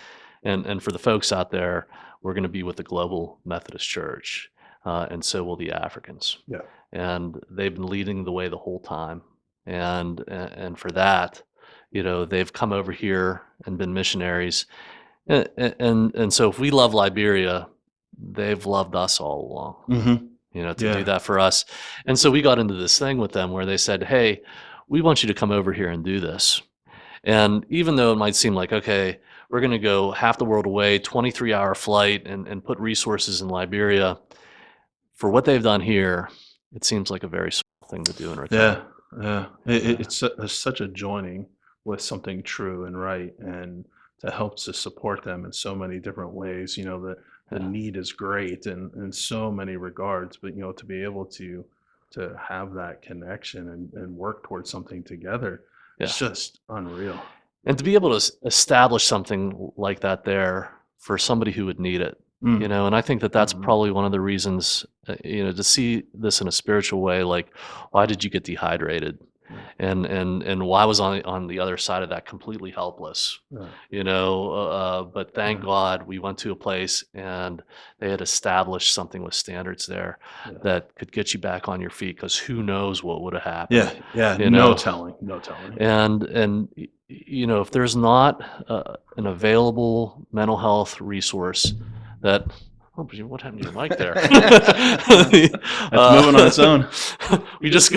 And for the folks out there, we're going to be with the Global Methodist Church, and so will the Africans. Yeah. And they've been leading the way the whole time, and for that, they've come over here and been missionaries, and so if we love Liberia, they've loved us all along, Mm-hmm. to Yeah. do that for us. And so we got into this thing with them where they said, hey, we want you to come over here and do this. And even though it might seem like, okay, we're going to go half the world away, 23-hour flight, and put resources in Liberia, for what they've done here, it seems like a very small thing to do in return. Yeah. It's such a joining with something true and right, and that helps to support them in so many different ways. The Yeah. need is great in so many regards, but to be able to have that connection and work towards something together, it's just unreal. And to be able to establish something like that there for somebody who would need it, and I think that that's Mhm. probably one of the reasons, to see this in a spiritual way, like, why did you get dehydrated? and why was on the other side of that completely helpless, Right. but thank God we went to a place and they had established something with standards there Yeah. that could get you back on your feet, because who knows what would have happened. Yeah. You No know? telling. No telling. And if there's not an available mental health resource that, oh, what happened to your mic there? That's moving on its own. we just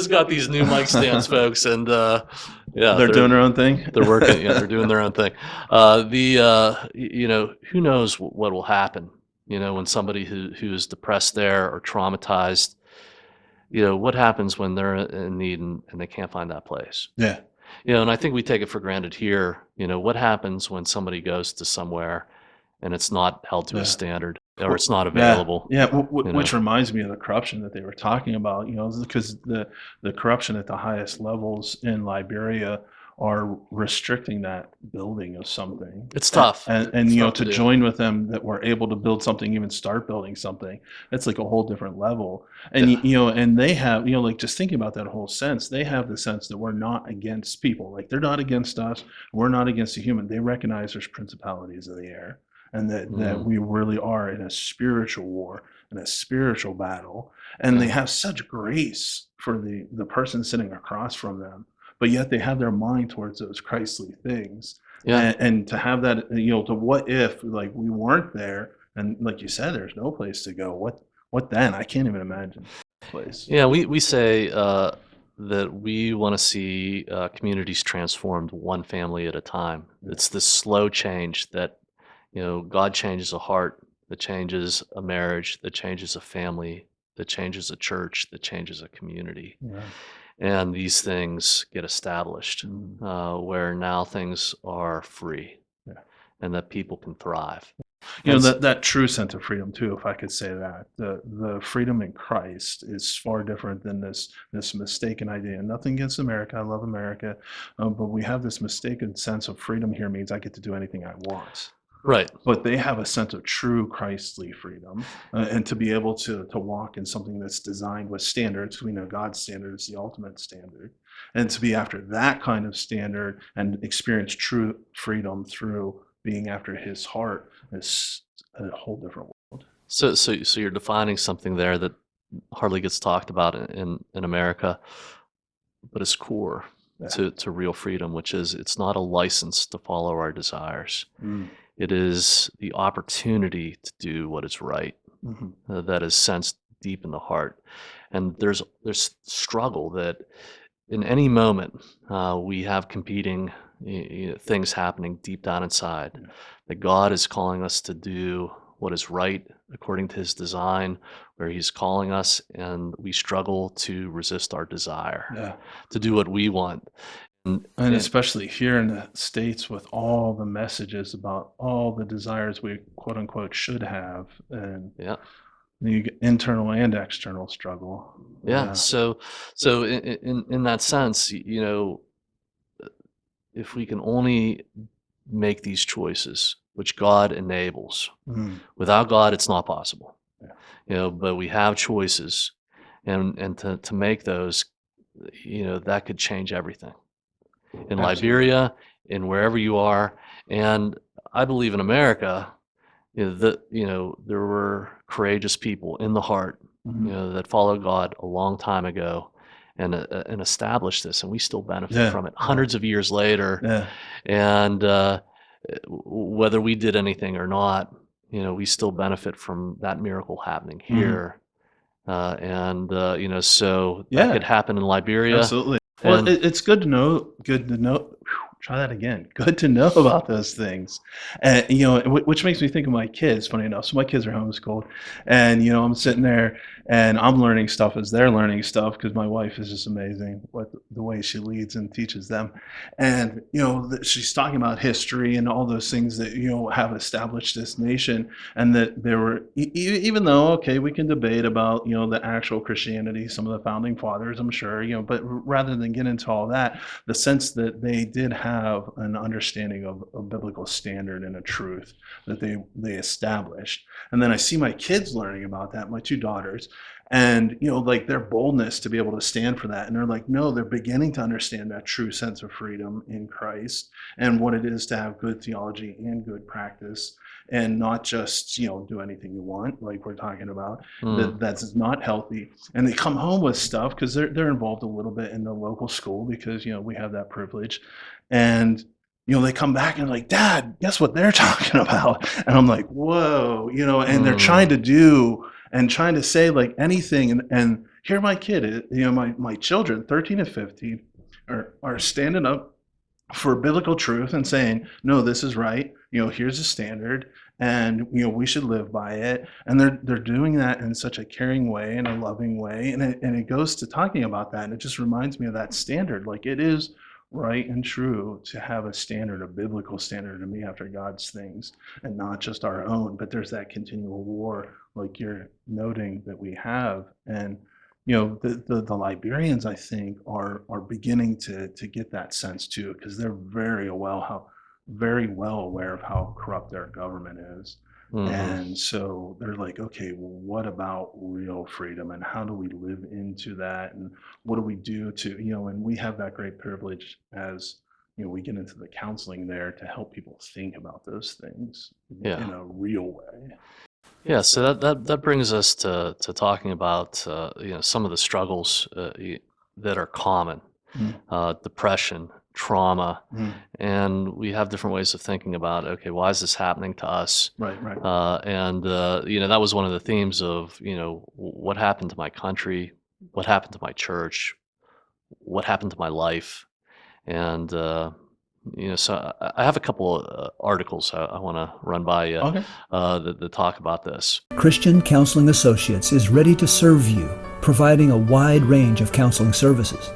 got these new mic stands, folks, and yeah, They're doing their own thing. they're working. Yeah, they're doing their own thing. Who knows what will happen? When somebody who is depressed there or traumatized, what happens when they're in need and they can't find that place? Yeah. And I think we take it for granted here. What happens when somebody goes to somewhere and it's not held to Yeah. a standard, or it's not available? Yeah. you Which know? reminds me of the corruption that they were talking about, because the corruption at the highest levels in Liberia are restricting that building of something. It's tough. And It's tough to to do. join with them that we're able to build something, even start building something, that's like a whole different level. And Yeah. and they have, like, just thinking about that whole sense, they have the sense that we're not against people. Like, they're not against us, we're not against the human. They recognize there's principalities in the air, and that Mhm. we really are in a spiritual war, in a spiritual battle. And they Yeah. have such grace for the person sitting across from them, but yet they have their mind towards those Christly things. Yeah. And to have that, to what if, like, we weren't there, and like you said, there's no place to go. What then? I can't even imagine a place. Yeah, we say that we want to see communities transformed one family at a time. It's this slow change that, God changes a heart, that changes a marriage, that changes a family, that changes a church, that changes a community. Yeah. And these things get established Mm. where now things are free, Yeah. and that people can thrive. And That true sense of freedom too, if I could say that. The freedom in Christ is far different than this mistaken idea. Nothing against America. I love America. But we have this mistaken sense of freedom here means I get to do anything I want. Right. But they have a sense of true Christly freedom, and to be able to walk in something that's designed with standards. We know God's standard is the ultimate standard, and to be after that kind of standard and experience true freedom through being after His heart is a whole different world. So you're defining something there that hardly gets talked about in America, but it's core Yeah. to real freedom, which is it's not a license to follow our desires. Mm. It is the opportunity to do what is right, Mhm. that is sensed deep in the heart. And there's struggle that in any moment we have competing things happening deep down inside. Yeah. That God is calling us to do what is right according to His design, where He's calling us, and we struggle to resist our desire Yeah. to do what we want. And especially here in the States with all the messages about all the desires we quote unquote should have, and Yeah. you get internal and external struggle. Yeah. So in that sense, if we can only make these choices, which God enables. Mm. Without God, it's not possible. Yeah. But we have choices, and to make those, that could change everything. In Absolutely. Liberia, in wherever you are, and I believe in America, there were courageous people in the heart, Mhm. that followed God a long time ago, and established this, and we still benefit Yeah. from it hundreds of years later. Yeah. And whether we did anything or not, we still benefit from that miracle happening Mhm. here. So that Yeah. could happen in Liberia. Absolutely. Well, And it's good to know. Good to know. Try that again. Good to know about those things, and which makes me think of my kids. Funny enough, so my kids are homeschooled, and I'm sitting there and I'm learning stuff as they're learning stuff, because my wife is just amazing what the way she leads and teaches them, and she's talking about history and all those things that have established this nation, and that there were even though, okay, we can debate about the actual Christianity, some of the founding fathers, I'm sure, but rather than get into all that, the sense that they did have an understanding of a biblical standard and a truth that they established. And then I see my kids learning about that, my two daughters, And, like their boldness to be able to stand for that. And they're like, no, they're beginning to understand that true sense of freedom in Christ and what it is to have good theology and good practice and not just, do anything you want, like we're talking about, that's not healthy. And they come home with stuff because they're involved a little bit in the local school because, we have that privilege. And, they come back and like, Dad, guess what they're talking about? And I'm like, whoa, and they're trying to say like anything. And here my kid, my children, 13 and 15, are standing up for biblical truth and saying, no, this is right. Here's a standard, and we should live by it. And they're doing that in such a caring way and a loving way. And it goes to talking about that. And it just reminds me of that standard. Like it is right and true to have a standard, a biblical standard, to be after God's things and not just our own. But there's that continual war, like you're noting, that we have. And the Liberians, I think, are beginning to get that sense too, because they're very well aware of how corrupt their government is. And so they're like, okay, well, what about real freedom, and how do we live into that, and what do we do to, and we have that great privilege as we get into the counseling there to help people think about those things in a real way. Yeah, so that brings us to talking about some of the struggles that are common, depression, trauma, and we have different ways of thinking about, okay, why is this happening to us? Right. And that was one of the themes of what happened to my country, what happened to my church, what happened to my life, and so I have a couple of articles I want to run by you that talk about this. Christian Counseling Associates is ready to serve you, providing a wide range of counseling services.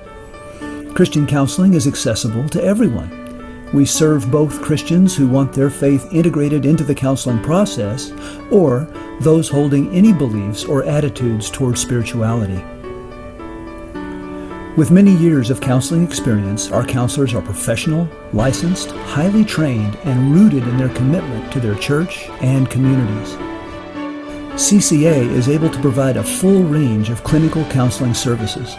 Christian counseling is accessible to everyone. We serve both Christians who want their faith integrated into the counseling process, or those holding any beliefs or attitudes toward spirituality. With many years of counseling experience, our counselors are professional, licensed, highly trained, and rooted in their commitment to their church and communities. CCA is able to provide a full range of clinical counseling services.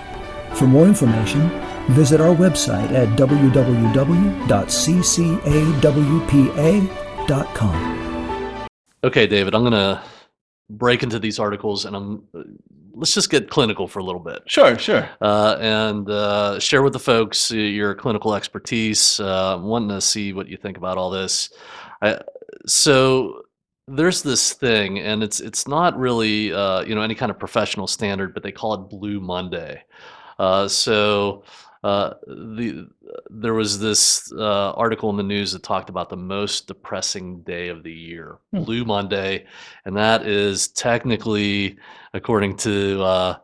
For more information, visit our website at www.ccawpa.com. Okay, David, I'm going to break into these articles, and let's just get clinical for a little bit. Sure. And share with the folks your clinical expertise. Wanting to see what you think about all this. So there's this thing, and it's not really any kind of professional standard, but they call it Blue Monday. There was this article in the news that talked about the most depressing day of the year, Blue Monday, and that is technically, according to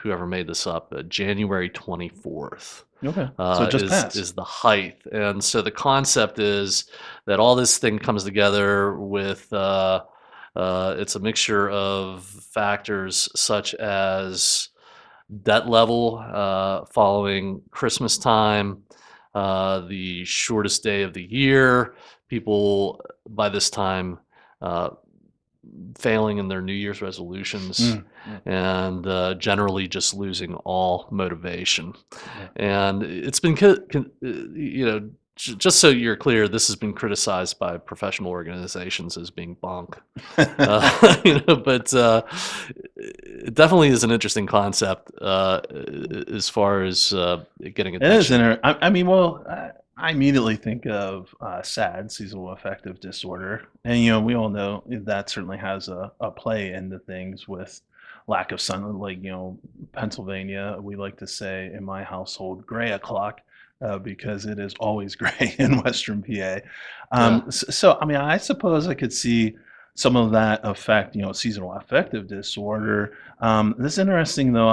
whoever made this up, January 24th. Okay, so it just passed. Is the height, and so the concept is that all this thing comes together with it's a mixture of factors such as debt level following Christmas time, the shortest day of the year, people by this time failing in their New Year's resolutions, and generally just losing all motivation. And it's been, just so you're clear, this has been criticized by professional organizations as being bunk. But it definitely is an interesting concept as far as getting attention. It is. I immediately think of SAD, seasonal affective disorder. And, we all know that certainly has a play into things with lack of sun. Like, Pennsylvania, we like to say in my household, gray o'clock. Because it is always gray in Western PA. So, I suppose I could see some of that affect, seasonal affective disorder. This is interesting, though.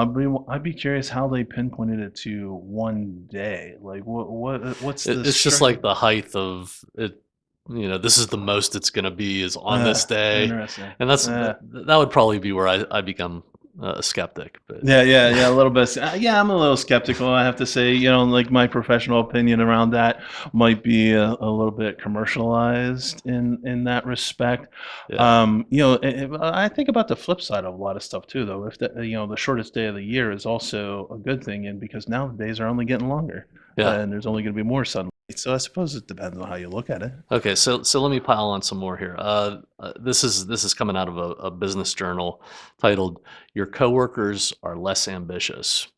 I'd be curious how they pinpointed it to one day. Like, what's the? It's just like the height of it. This is the most it's going to be is on this day, interesting. And that would probably be where I become a skeptic, but Yeah, a little bit. Yeah, I'm a little skeptical. I have to say, like my professional opinion around that might be a little bit commercialized in that respect. yeah, I think about the flip side of a lot of stuff too, though. If the shortest day of the year is also a good thing, and because now the days are only getting longer, yeah. and there's only going to be more sunlight. So I suppose it depends on how you look at it. Okay, so let me pile on some more here. This is coming out of a business journal titled "Your Coworkers Are Less Ambitious.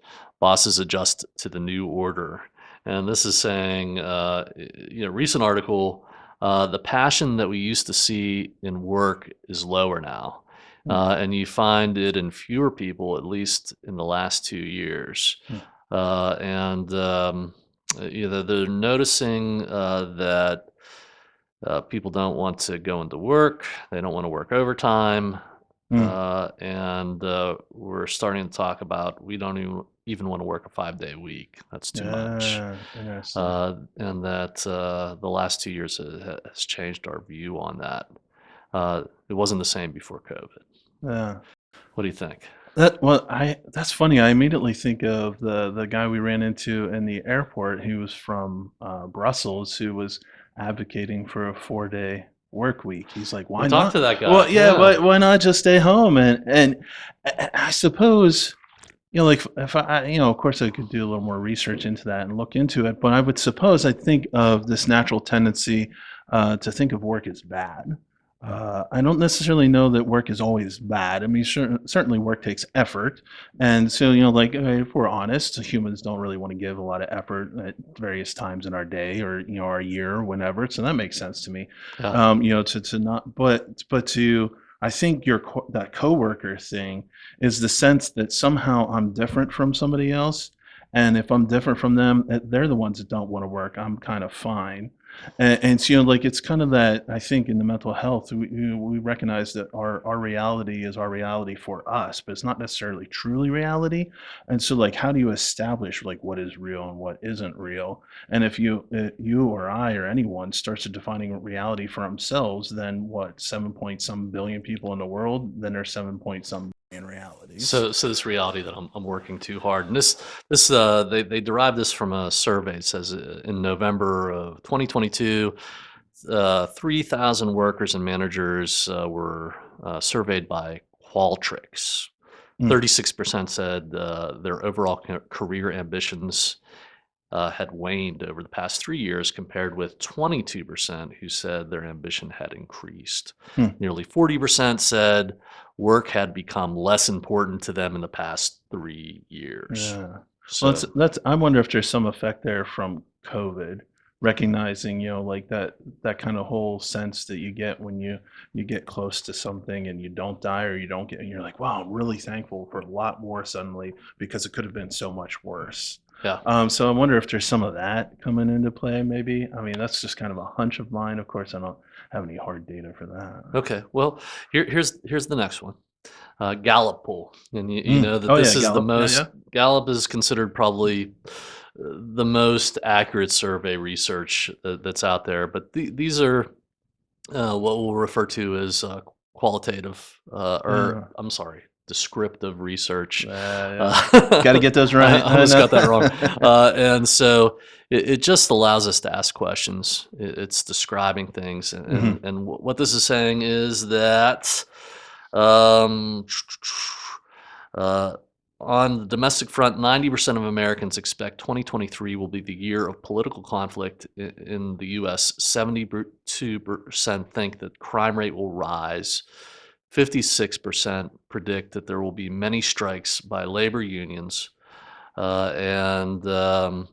Bosses Adjust to the New Order," and this is saying, recent article. The passion that we used to see in work is lower now, Hmm. and you find it in fewer people, at least in the last 2 years, Hmm. and they're noticing that people don't want to go into work. They don't want to work overtime. Hmm. And we're starting to talk about we don't even want to work a 5-day week. That's too much. Yeah, interesting. And that the last 2 years has changed our view on that. It wasn't the same before COVID. Yeah. What do you think? That's funny. I immediately think of the guy we ran into in the airport who was from Brussels, who was advocating for a 4-day work week. He's like, We why talked not? to that guy. Well, yeah, Yeah. but why not just stay home? And I suppose, like if I, of course I could do a little more research into that and look into it, but I would suppose I think of this natural tendency to think of work as bad. I don't necessarily know that work is always bad. I mean, certainly work takes effort. And so, like if we're honest, humans don't really want to give a lot of effort at various times in our day or, our year or whenever. So that makes sense to me. Yeah. To not, but to, I think that coworker thing is the sense that somehow I'm different from somebody else. And if I'm different from them, they're the ones that don't want to work. I'm kind of fine. And so, like it's kind of that I think in the mental health we recognize that our reality is our reality for us, but it's not necessarily truly reality. And so, like, how do you establish like what is real and what isn't real? And if you or I or anyone starts to defining reality for themselves, then what 7 point some billion people in the world, then there's 7 point some billion realities. So this reality that I'm working too hard, and this they derived this from a survey. It says in November of 2022, 3,000 workers and managers were surveyed by Qualtrics. Mm. 36% said their overall career ambitions had waned over the past 3 years, compared with 22% who said their ambition had increased. Hmm. Nearly 40% said work had become less important to them in the past 3 years. Yeah. So Well, that's. I wonder if there's some effect there from COVID, recognizing, like that kind of whole sense that you get when you get close to something and you don't die or you don't get, and you're like, wow, I'm really thankful for a lot more suddenly because it could have been so much worse. yeah. So I wonder if there's some of that coming into play, maybe. I mean, that's just kind of a hunch of mine. Of course, I don't have any hard data for that. Okay. Well, here's the next one. Gallup poll, and you know that Oh this yeah, is the Gallup. Yeah, most. yeah. Gallup is considered probably the most accurate survey research that's out there. But these are what we'll refer to as qualitative, or I'm sorry, descriptive research. Yeah. Got to get those right. I almost got that wrong. And so it just allows us to ask questions. It's describing things, and what this is saying is that um, on the domestic front, 90% of Americans expect 2023 will be the year of political conflict in the U.S. 72% think that crime rate will rise. 56% predict that there will be many strikes by labor unions. And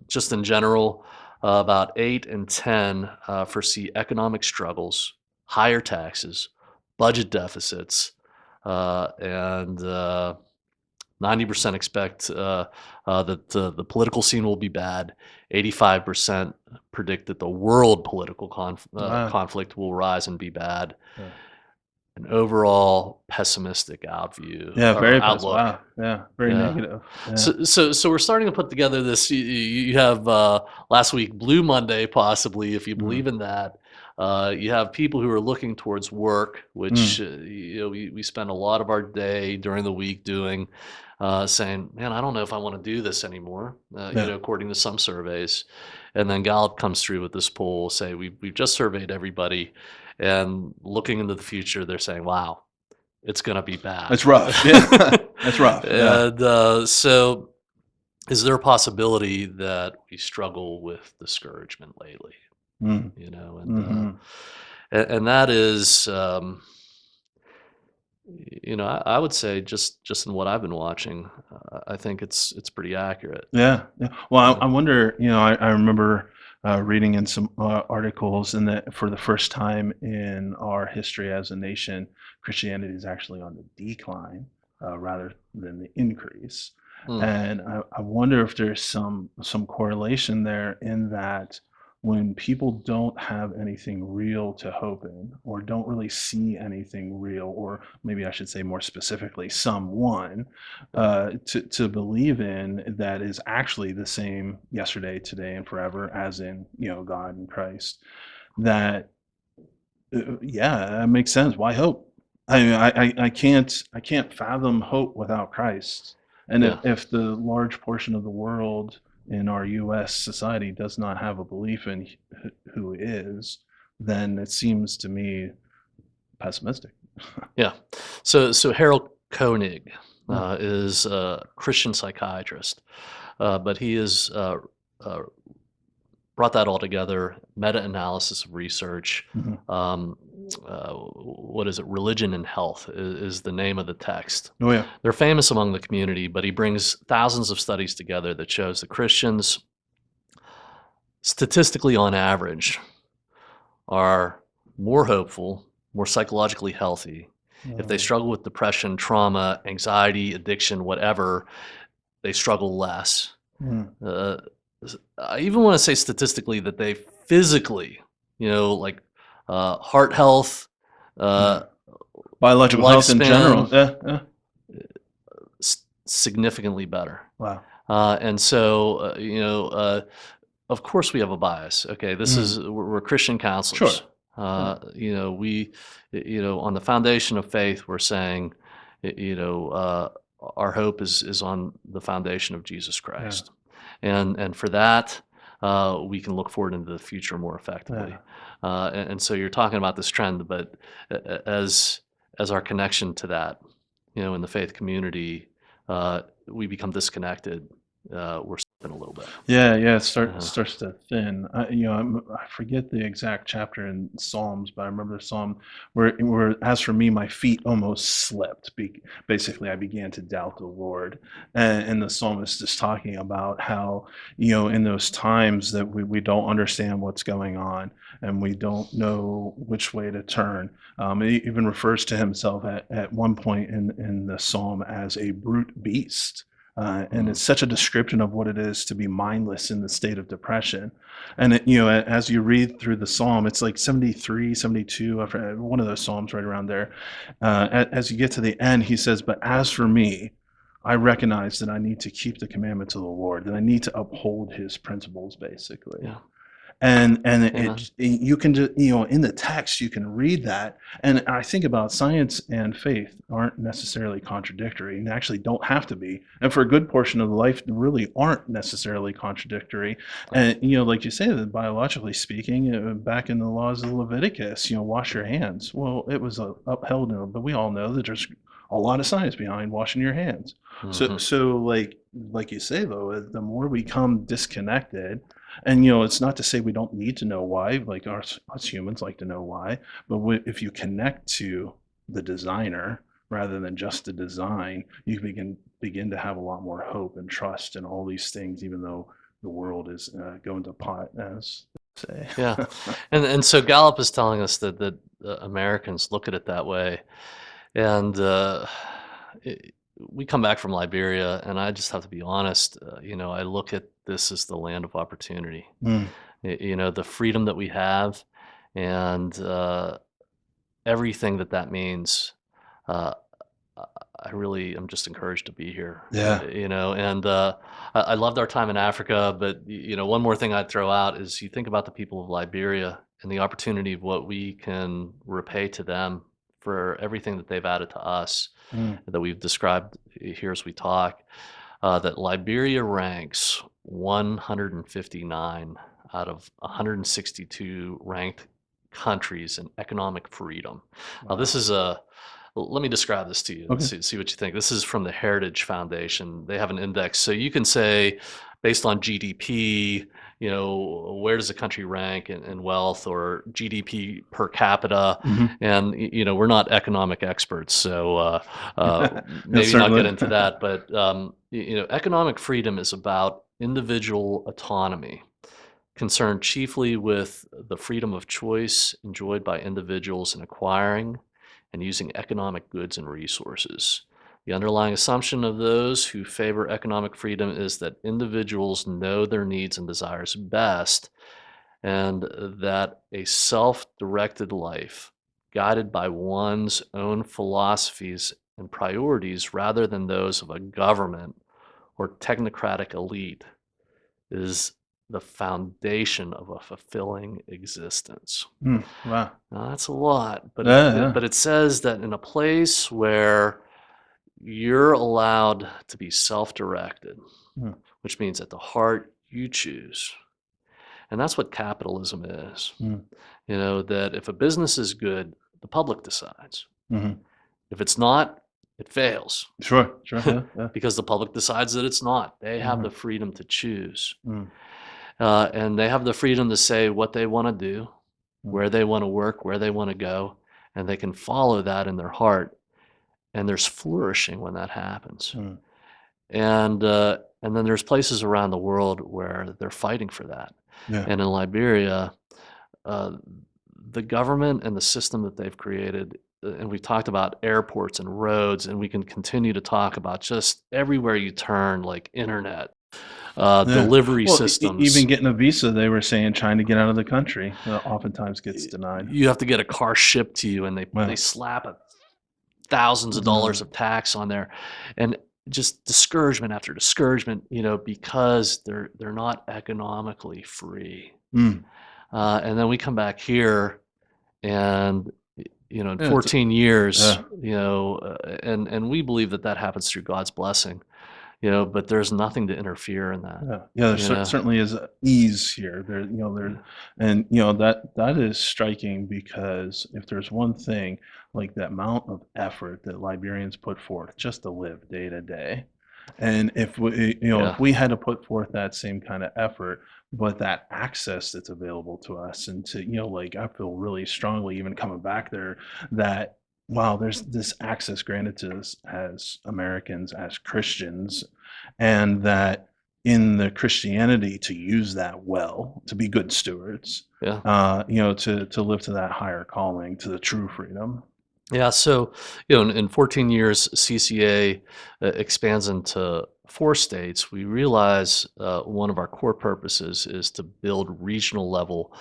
just in general, about 8 in 10 foresee economic struggles, higher taxes, budget deficits, and 90% expect that the political scene will be bad. 85% predict that the world political Wow. conflict will rise and be bad. Yeah. an overall pessimistic outview Yeah, or very pessimistic. outlook. Wow. Yeah, very Yeah. negative. Yeah. So we're starting to put together this. You have last week Blue Monday, possibly, if you Mm. believe in that. You have people who are looking towards work, which we spend a lot of our day during the week doing, saying, "Man, I don't know if I want to do this anymore." Yeah. According to some surveys, and then Gallup comes through with this poll. Say we've just surveyed everybody, and looking into the future, they're saying, "Wow, it's going to be bad." It's rough. Yeah. That's rough. Yeah. And so, is there a possibility that we struggle with discouragement lately? Mm. And Mhm. and that is, I would say just in what I've been watching, I think it's pretty accurate. Yeah, yeah. Well, Yeah. I wonder, I remember reading in some articles and that for the first time in our history as a nation, Christianity is actually on the decline rather than the increase. Mm, And I wonder if there's some correlation there in that when people don't have anything real to hope in, or don't really see anything real, or maybe I should say more specifically, someone yeah. to believe in that is actually the same yesterday, today, and forever, as in God and Christ. That yeah, that makes sense. Why hope? I mean, I can't fathom hope without Christ. And Yeah. if the large portion of the world in our U.S. society does not have a belief in who is, then it seems to me pessimistic. Yeah. So Harold Koenig Yeah. is a Christian psychiatrist, but he is uh, brought that all together, meta-analysis of research. Mhm. What is it? Religion and Health is the name of the text. Oh yeah. They're famous among the community, but he brings thousands of studies together that shows that Christians, statistically on average, are more hopeful, more psychologically healthy. If they Mm. struggle with depression, trauma, anxiety, addiction, whatever, they struggle less. Mm. I even want to say statistically that they physically, like heart health, uh, Yeah. Biological health in general. lifespan, Yeah. Yeah. significantly better. Wow. And so, of course we have a bias. Okay, this Mm. is we're Christian Sure. counselors. Yeah. We, on the foundation of faith, we're saying, our hope is on the foundation of Jesus Yeah. Christ, and for that, we can look forward into the future more effectively. Yeah. And so you're talking about this trend, but as our connection to that, in the faith community, we become disconnected. We're slipping a little bit. Yeah, yeah, Uh, starts to thin. I forget the exact chapter in Psalms, but I remember the Psalm where as for me, my feet almost slipped. Basically, I began to doubt the Lord, and the psalmist is talking about how in those times that we don't understand what's going on and we don't know which way to turn. He even refers to himself at one point in the psalm as a brute beast. And mm, it's such a description of what it is to be mindless in the state of depression. And as you read through the psalm, it's like 73, 72, one of those psalms right around there. As you get to the end, he says, "But as for me, I recognize that I need to keep the commandments of the Lord, that I need to uphold his principles," basically. yeah. And Amen. you can just in the text you can read that, and I think about science and faith aren't necessarily contradictory, and actually don't have to be, and for a good portion of life they really aren't necessarily contradictory. And like you say, that biologically speaking, back in the laws of Leviticus, wash your hands. Well, it was upheld, but we all know that there's a lot of science behind washing your hands. So Hmm. so like you say though, the more we come disconnected, and it's not to say we don't need to know why. Like us humans like to know why, but if you connect to the designer rather than just the design, you begin to have a lot more hope and trust in all these things, even though the world is going to pot, as they say. Yeah, and so Gallup is telling us that Americans look at it that way, and we come back from Liberia, and I just have to be honest. I look at this as the land of opportunity. Mm, The freedom that we have, and everything that that means, uh, I really am just encouraged to be here. Yeah. And I loved our time in Africa, but one more thing I'd throw out is you think about the people of Liberia and the opportunity of what we can repay to them for everything that they've added to us Mm. that we've described here as we talk. That Liberia ranks 159 out of 162 ranked countries in economic freedom. Now, this Wow. is let me describe this to you and Okay. see what you think. This is from the Heritage Foundation. They have an index. So you can say, based on GDP, where does a country rank in wealth or GDP per capita? Mhm. And, we're not economic experts, so Yeah, maybe not get certainly. into that. But, economic freedom is about individual autonomy, concerned chiefly with the freedom of choice enjoyed by individuals in acquiring and using economic goods and resources. The underlying assumption of those who favor economic freedom is that individuals know their needs and desires best, and that a self directed life, guided by one's own philosophies and priorities rather than those of a government or technocratic elite, is the foundation of a fulfilling existence. Mm. Wow. Now, that's a lot, but Yeah, yeah. it says that in a place where you're allowed to be self-directed, Mm. which means at the heart you choose. And that's what capitalism is. Mm. That if a business is good, the public decides. Mhm. If it's not, it fails Sure, sure. Yeah, yeah. because the public decides that it's not. They have the Mhm. freedom to choose. Mm. And they have the freedom to say what they want to do, Mm. where they want to work, where they want to go, and they can follow that in their heart. And there's flourishing when that happens. Mm. And then there's places around the world where they're fighting for that. Yeah. And in Liberia, uh, the government and the system that they've created, and we've talked about airports and roads, and we can continue to talk about just everywhere you turn, like internet, Yeah. delivery Well, systems. even getting a visa, they were saying trying to get out of the country oftentimes gets denied. You have to get a car shipped to you, and they Wow. slap thousands of dollars Mm. of tax on there, and just discouragement after discouragement, because they're not economically free. Mm. And then we come back here, and in Yeah, 14 years, yeah. and we believe that happens through God's blessing, but there's nothing to interfere in that. Yeah, yeah, there You know? certainly is a ease here. There, and that is striking because if there's one thing, like the amount of effort that Liberians put forth just to live day to day, and if we, Yeah. if we had to put forth that same kind of effort, but that access that's available to us, and to, like I feel really strongly even coming back there that wow, there's this access granted to us as Americans, as Christians, and that in the Christianity to use that well, to be good stewards, Yeah. to live to that higher calling, to the true freedom. Yeah, so in 14 years, CCA expands into 4 states. We realize one of our core purposes is to build regional level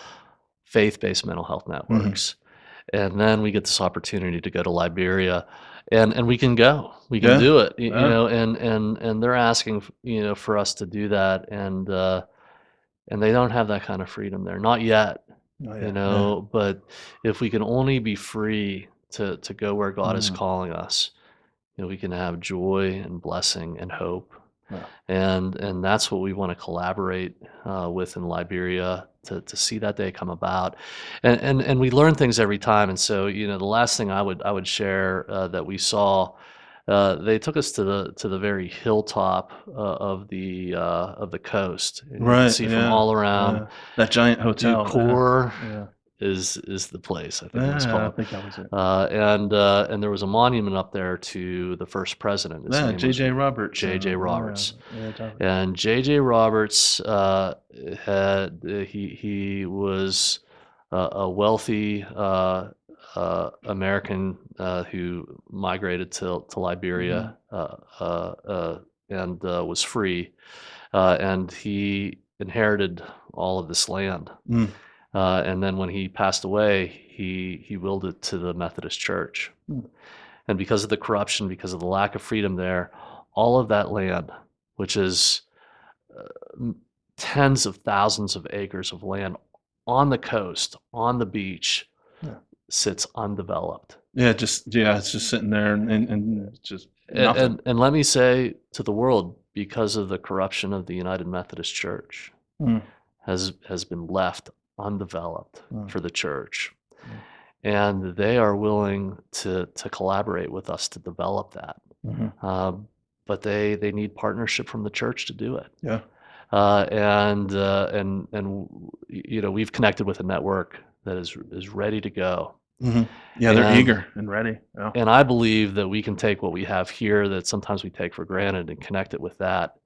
faith-based mental health networks, and then we get this opportunity to go to Liberia, and we can go, we can Yeah, do it, yeah. and they're asking for us to do that, and they don't have that kind of freedom there, not yet. Oh, yeah. But if we can only be free to go where God is Mm. calling us, we can have joy and blessing and hope. Yeah. And that's what we want to collaborate with in Liberia to see that day come about. And we learn things every time. And so, the last thing I would share that we saw, they took us to the very hilltop of the coast. And you can Right. see from Yeah. all around. Yeah. That giant hotel. Ducor Yeah. is the place, I think it was Yeah. I called. think that was it. And there was a monument up there to the first president. His Yeah. name was J.J. Roberts. J.J. Roberts. Yeah. Roberts. And J.J. Roberts he was a wealthy American who migrated to Liberia and was free, and he inherited all of this land. Mm. And then when he passed away, he willed it to the Methodist Church. And because of the corruption, because of the lack of freedom there, all of that land, which is tens of thousands of acres of land on the coast, on the beach, sits undeveloped. It's just sitting there and just nothing. And let me say to the world, because of the corruption of the United Methodist Church, has been left undeveloped for the church. And they are willing to collaborate with us to develop that. But they need partnership from the church to do it. Yeah. And we've connected with a network that is ready to go. Yeah, they're eager and ready. Yeah. And I believe that we can take what we have here that sometimes we take for granted and connect it with that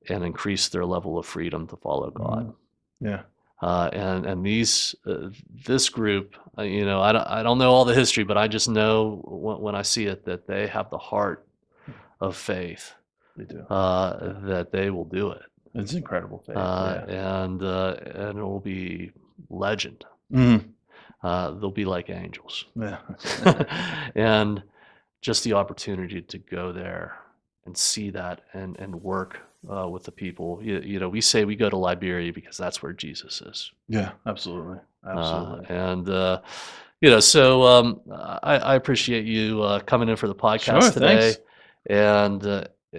and increase their level of freedom to follow God. Yeah. And this group, I don't know all the history, but I just know when I see it that they have the heart of faith. They do. That they will do it. It's incredible faith. And it will be legend. They'll be like angels. Yeah. And just the opportunity to go there and see that and work with the people. We say we go to Liberia because that's where Jesus is. Yeah, absolutely. So I appreciate you coming in for the podcast today. Thanks.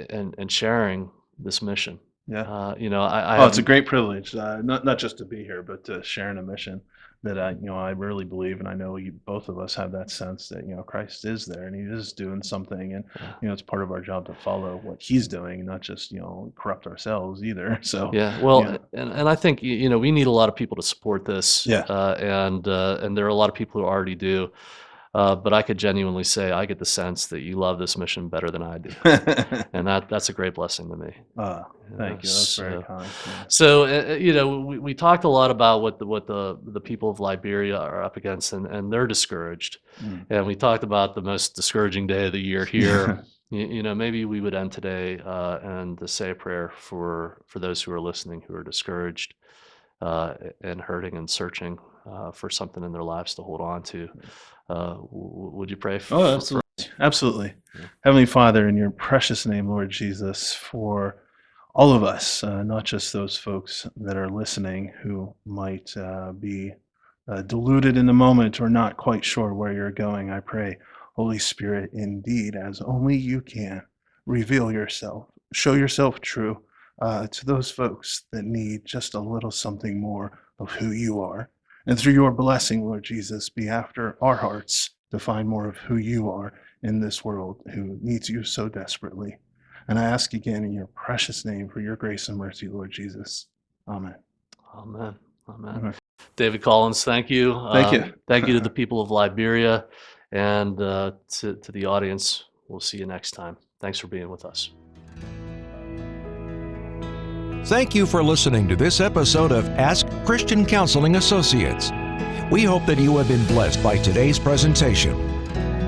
And sharing this mission. Yeah. It's a great privilege, not just to be here, but to share in a mission that I really believe, and I know both of us have that sense that Christ is there and He is doing something, and it's part of our job to follow what He's doing, and not just corrupt ourselves either. So and I think we need a lot of people to support this. Yeah. And there are a lot of people who already do. But I could genuinely say I get the sense that you love this mission better than I do, and that's a great blessing to me. Thank you. That's very kind. Yeah. So we talked a lot about what the people of Liberia are up against, and they're discouraged. And we talked about the most discouraging day of the year here. Maybe we would end today and to say a prayer for those who are listening who are discouraged and hurting and searching for something in their lives to hold on to. Would you pray? Absolutely. Yeah. Heavenly Father, in your precious name, Lord Jesus, for all of us, not just those folks that are listening who might be deluded in the moment or not quite sure where you're going, I pray, Holy Spirit, indeed, as only you can, reveal yourself, show yourself true to those folks that need just a little something more of who you are. And through your blessing, Lord Jesus, be after our hearts to find more of who you are in this world who needs you so desperately. And I ask again in your precious name for your grace and mercy, Lord Jesus. Amen. Amen. Amen. David Collins, thank you. Thank you. Thank you to the people of Liberia and to the audience. We'll see you next time. Thanks for being with us. Thank you for listening to this episode of Ask Christian Counseling Associates. We hope that you have been blessed by today's presentation.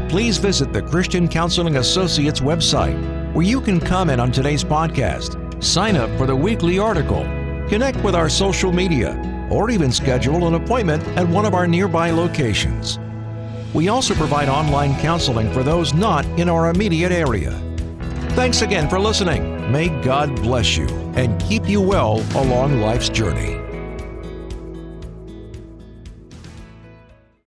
Please visit the Christian Counseling Associates website, where you can comment on today's podcast, sign up for the weekly article, connect with our social media, or even schedule an appointment at one of our nearby locations. We also provide online counseling for those not in our immediate area. Thanks again for listening. May God bless you and keep you well along life's journey.